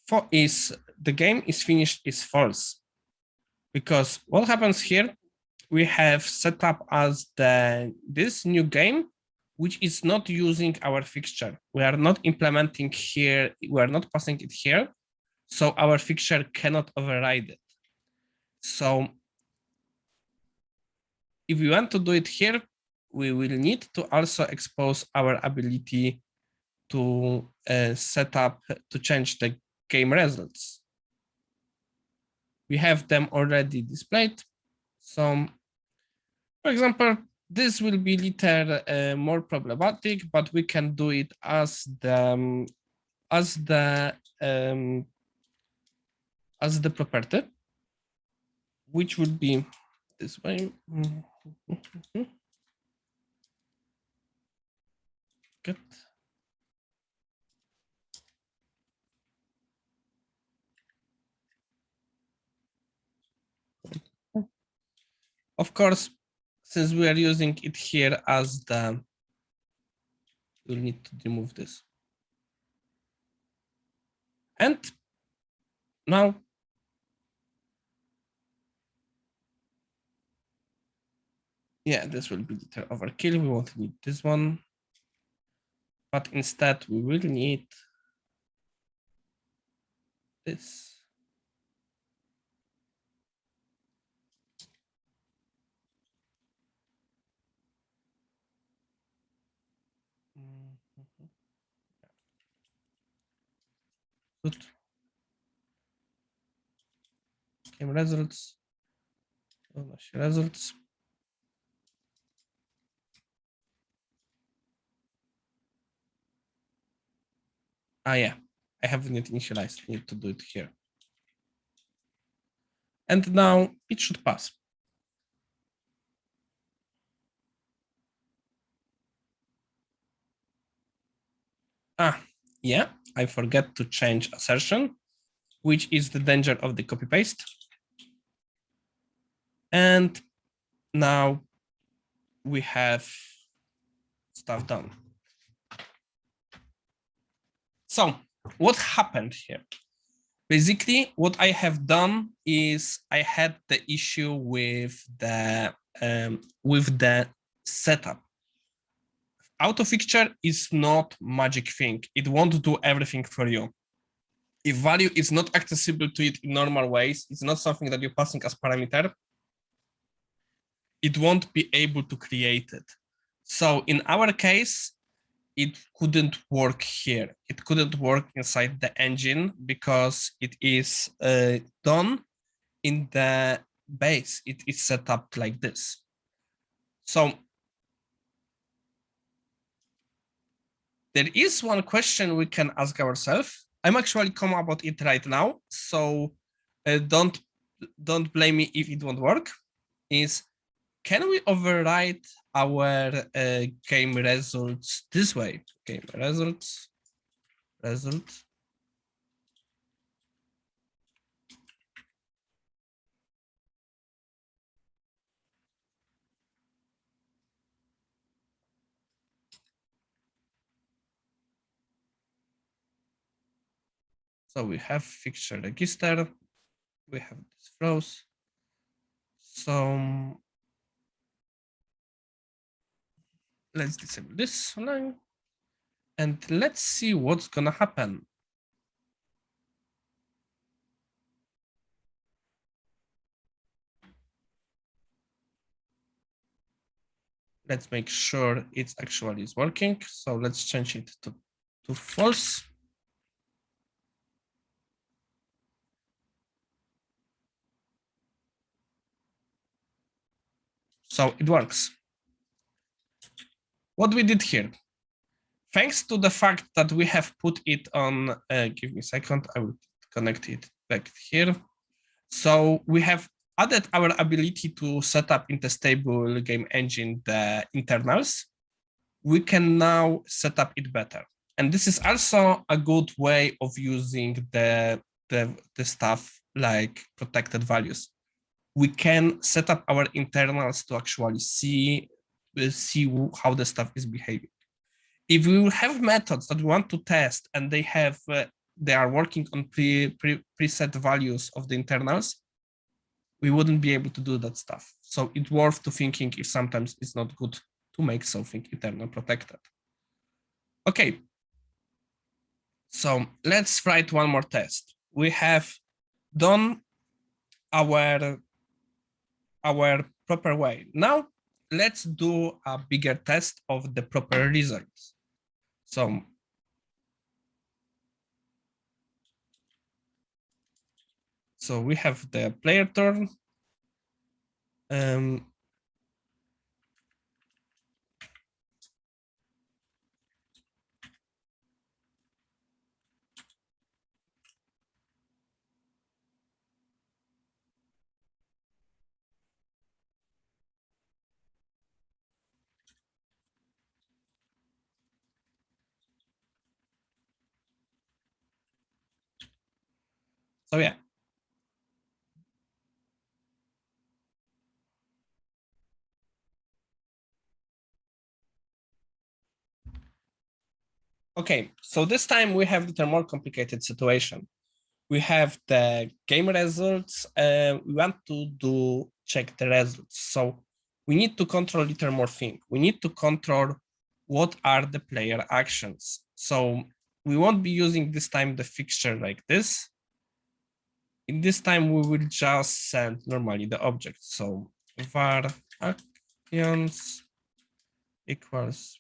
For is the game is finished is false, because what happens here, we have set up as this new game, which is not using our fixture. We are not implementing here, we are not passing it here, so our fixture cannot override it. So if we want to do it here, we will need to also expose our ability to set up, to change the game results. We have them already displayed. So, for example, this will be little more problematic, but we can do it as the property, which would be this way. Good. Of course, since we are using it here as the, we'll need to remove this. And now, yeah, this will be the overkill. We won't need this one, but instead we will need this. Good. Game results. Results. Ah, yeah, I haven't yet initialized. I need to do it here. And now it should pass. Ah, yeah, I forget to change assertion, which is the danger of the copy paste. And now we have stuff done. So what happened here? Basically, what I have done is I had the issue with the setup. Auto fixture is not magic thing. It won't do everything for you. If value is not accessible to it in normal ways, it's not something that you're passing as parameter, it won't be able to create it. So in our case, it couldn't work here. It couldn't work inside the engine because it is done in the base. It is set up like this. So there is one question we can ask ourselves. I'm actually come about it right now, so don't blame me if it won't work. Is, can we override our game results this way? Game results, result. So we have fixture register, we have this throws. So let's disable this line and let's see what's gonna happen. Let's make sure it's actually is working. So let's change it to false. So it works. what we did here, thanks to the fact that we have put it on, give me a second, I will connect it back here. So we have added our ability to set up in testable game engine the internals. We can now set up it better. And this is also a good way of using the stuff like protected values. We can set up our internals to actually see how the stuff is behaving. If we will have methods that we want to test and they have they are working on preset values of the internals, we wouldn't be able to do that stuff. So it's worth to thinking if sometimes it's not good to make something internal protected. Okay, so let's write one more test. We have done our proper way. Now let's do a bigger test of the proper results. So we have the player turn. So yeah. Okay, so this time we have the more complicated situation. We have the game results. We want to check the results. So we need to control a little more thing. We need to control what are the player actions. So we won't be using this time the fixture like this. In this time, we will just send normally the object. So var actions equals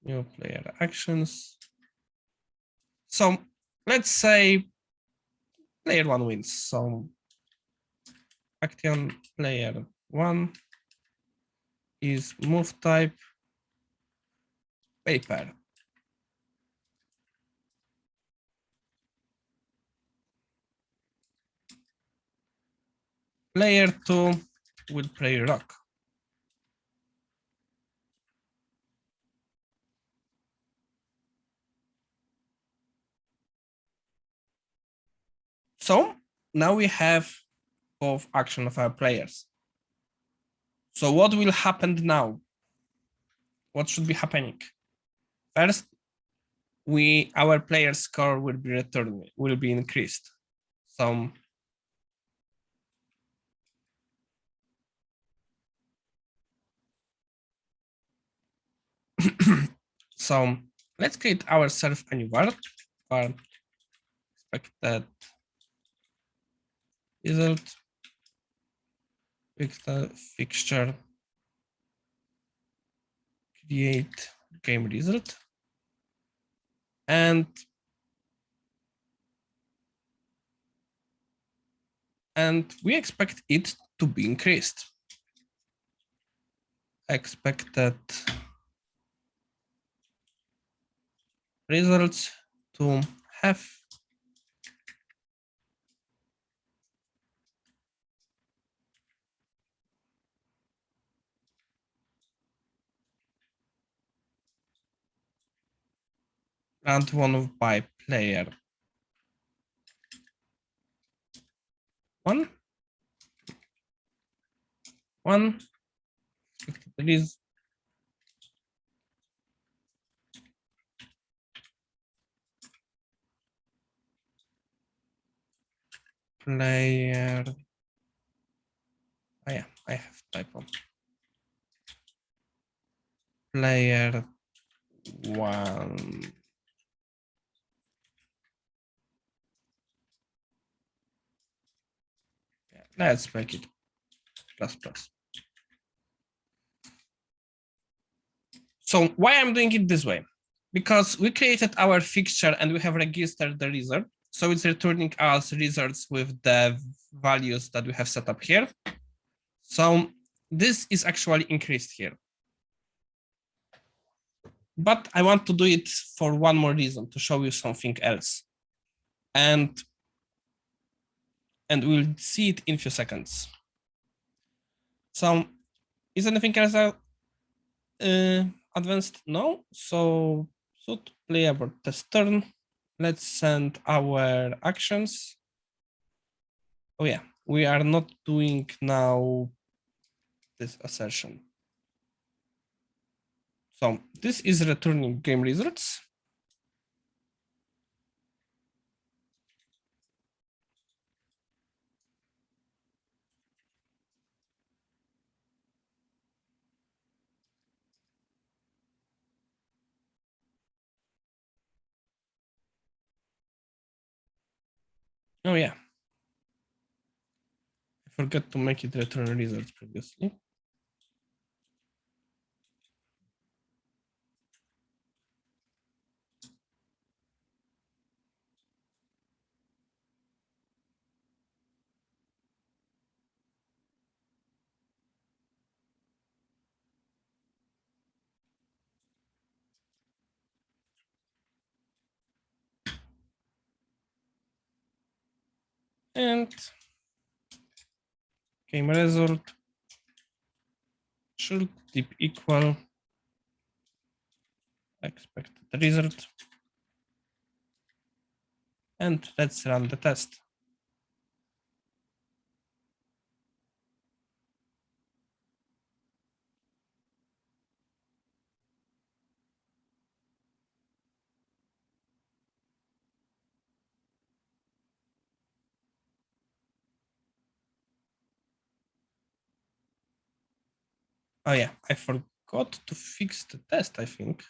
new player actions. So let's say player one wins. So action player one is move type paper. Player two will play rock. So now we have both action of our players. So what will happen now? What should be happening? First, our player score will be returned, will be increased. So so let's create ourselves a new var expected result fixture create game result, and we expect it to be increased. Expected results to have round one by player one. There is player. Oh yeah, I have typo. Player one. Yeah, let's make it plus plus. So why I'm doing it this way? Because we created our fixture and we have registered the result. So it's returning us results with the values that we have set up here. So this is actually increased here. But I want to do it for one more reason, to show you something else. And we'll see it in a few seconds. So is anything else advanced? No. So should playable test turn. Let's send our actions. Oh yeah, we are not doing now this assertion. So this is returning game results. Oh yeah, I forgot to make it return results previously. And game result should tip equal expected result. And let's run the test. Oh yeah, I forgot to fix the test, I think.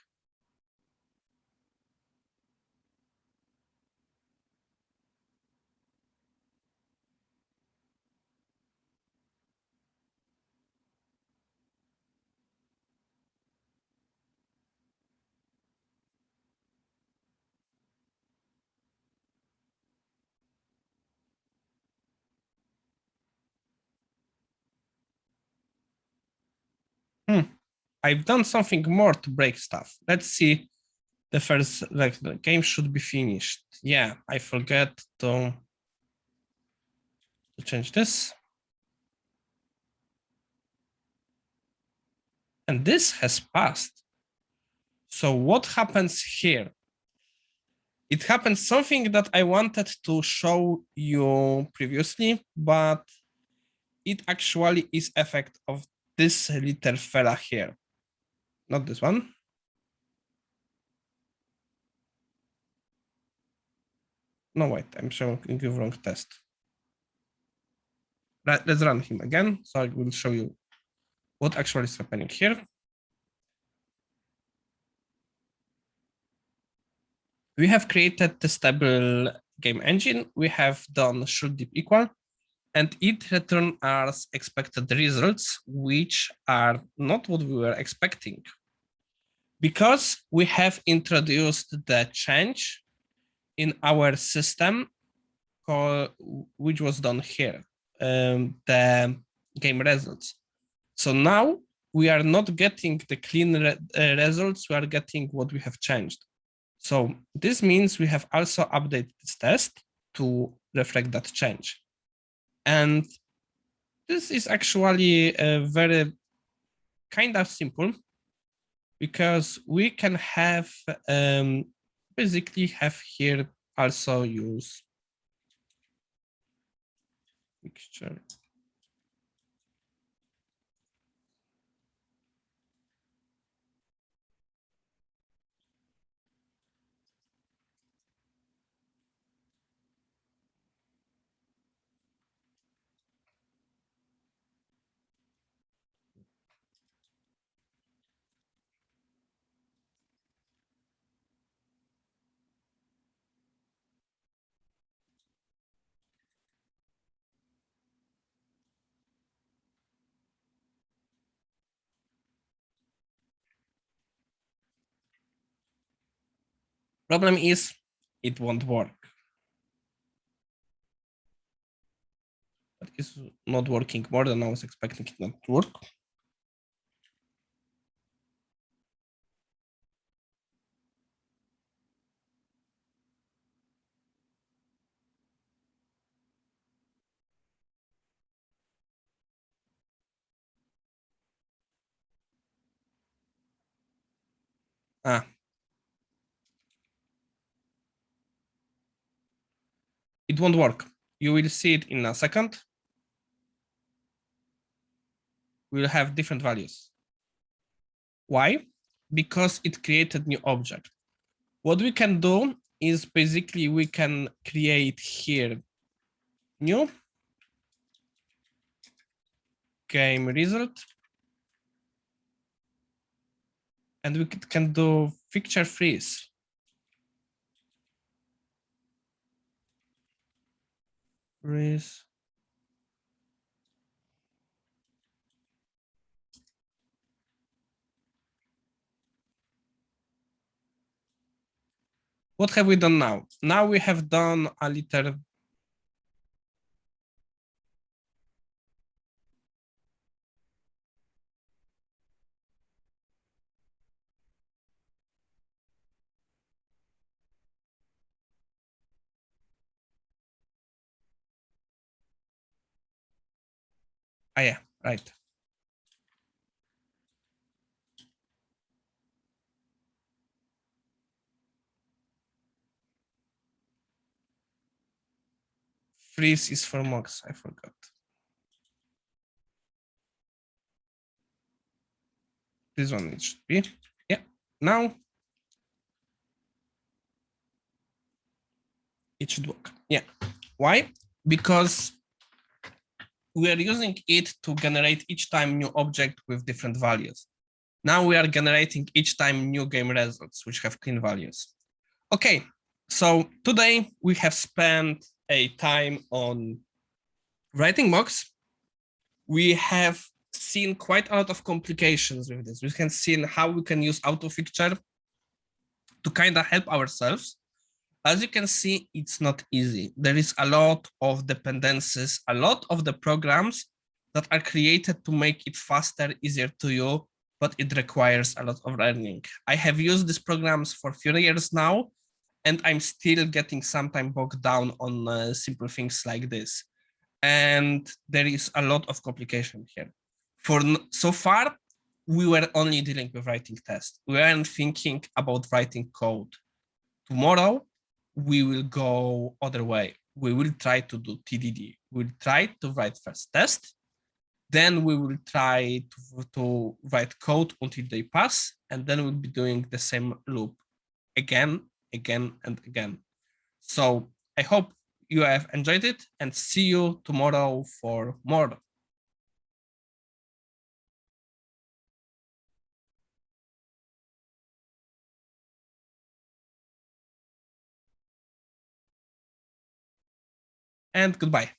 I've done something more to break stuff. Let's see. The first, like, the game should be finished. Yeah, I forget to change this. And this has passed. So what happens here? It happens something that I wanted to show you previously, but it actually is effect of this little fella here. Not this one. No, wait, I'm showing you wrong test. Let's run him again. So I will show you what actually is happening here. We have created the stable game engine. We have done should dip equal, and it returns us expected results, which are not what we were expecting. Because we have introduced the change in our system, which was done here, the game results. So now we are not getting the clean results, we are getting what we have changed. So this means we have also updated this test to reflect that change. And this is actually a very kind of simple, because we can have basically have here also use mixture. Problem is, it won't work. But is not working more than I was expecting it not to work. It won't work. You will see it in a second. We'll have different values. Why? Because it created new object. What we can do is basically we can create here new game result, and we can do picture freeze. Freeze. What have we done now? Now we have done a little. Ah, yeah, right. Freeze is for mocks, I forgot. This one it should be. Yeah, now it should work. Yeah. Why? Because we are using it to generate each time new object with different values. Now we are generating each time new game results, which have clean values. Okay, so today we have spent a time on writing mocks. We have seen quite a lot of complications with this. We can see how we can use auto-fixture to kind of help ourselves. As you can see, it's not easy. There is a lot of dependencies, a lot of the programs that are created to make it faster, easier to use, but it requires a lot of learning. I have used these programs for a few years now, and I'm still getting sometimes bogged down on simple things like this. And there is a lot of complication here. So far, we were only dealing with writing tests. We weren't thinking about writing code. Tomorrow, we will go other way. We will try to do TDD. We'll try to write first test. Then we will try to write code until they pass. And then we'll be doing the same loop again, again, and again. So I hope you have enjoyed it and see you tomorrow for more. And goodbye.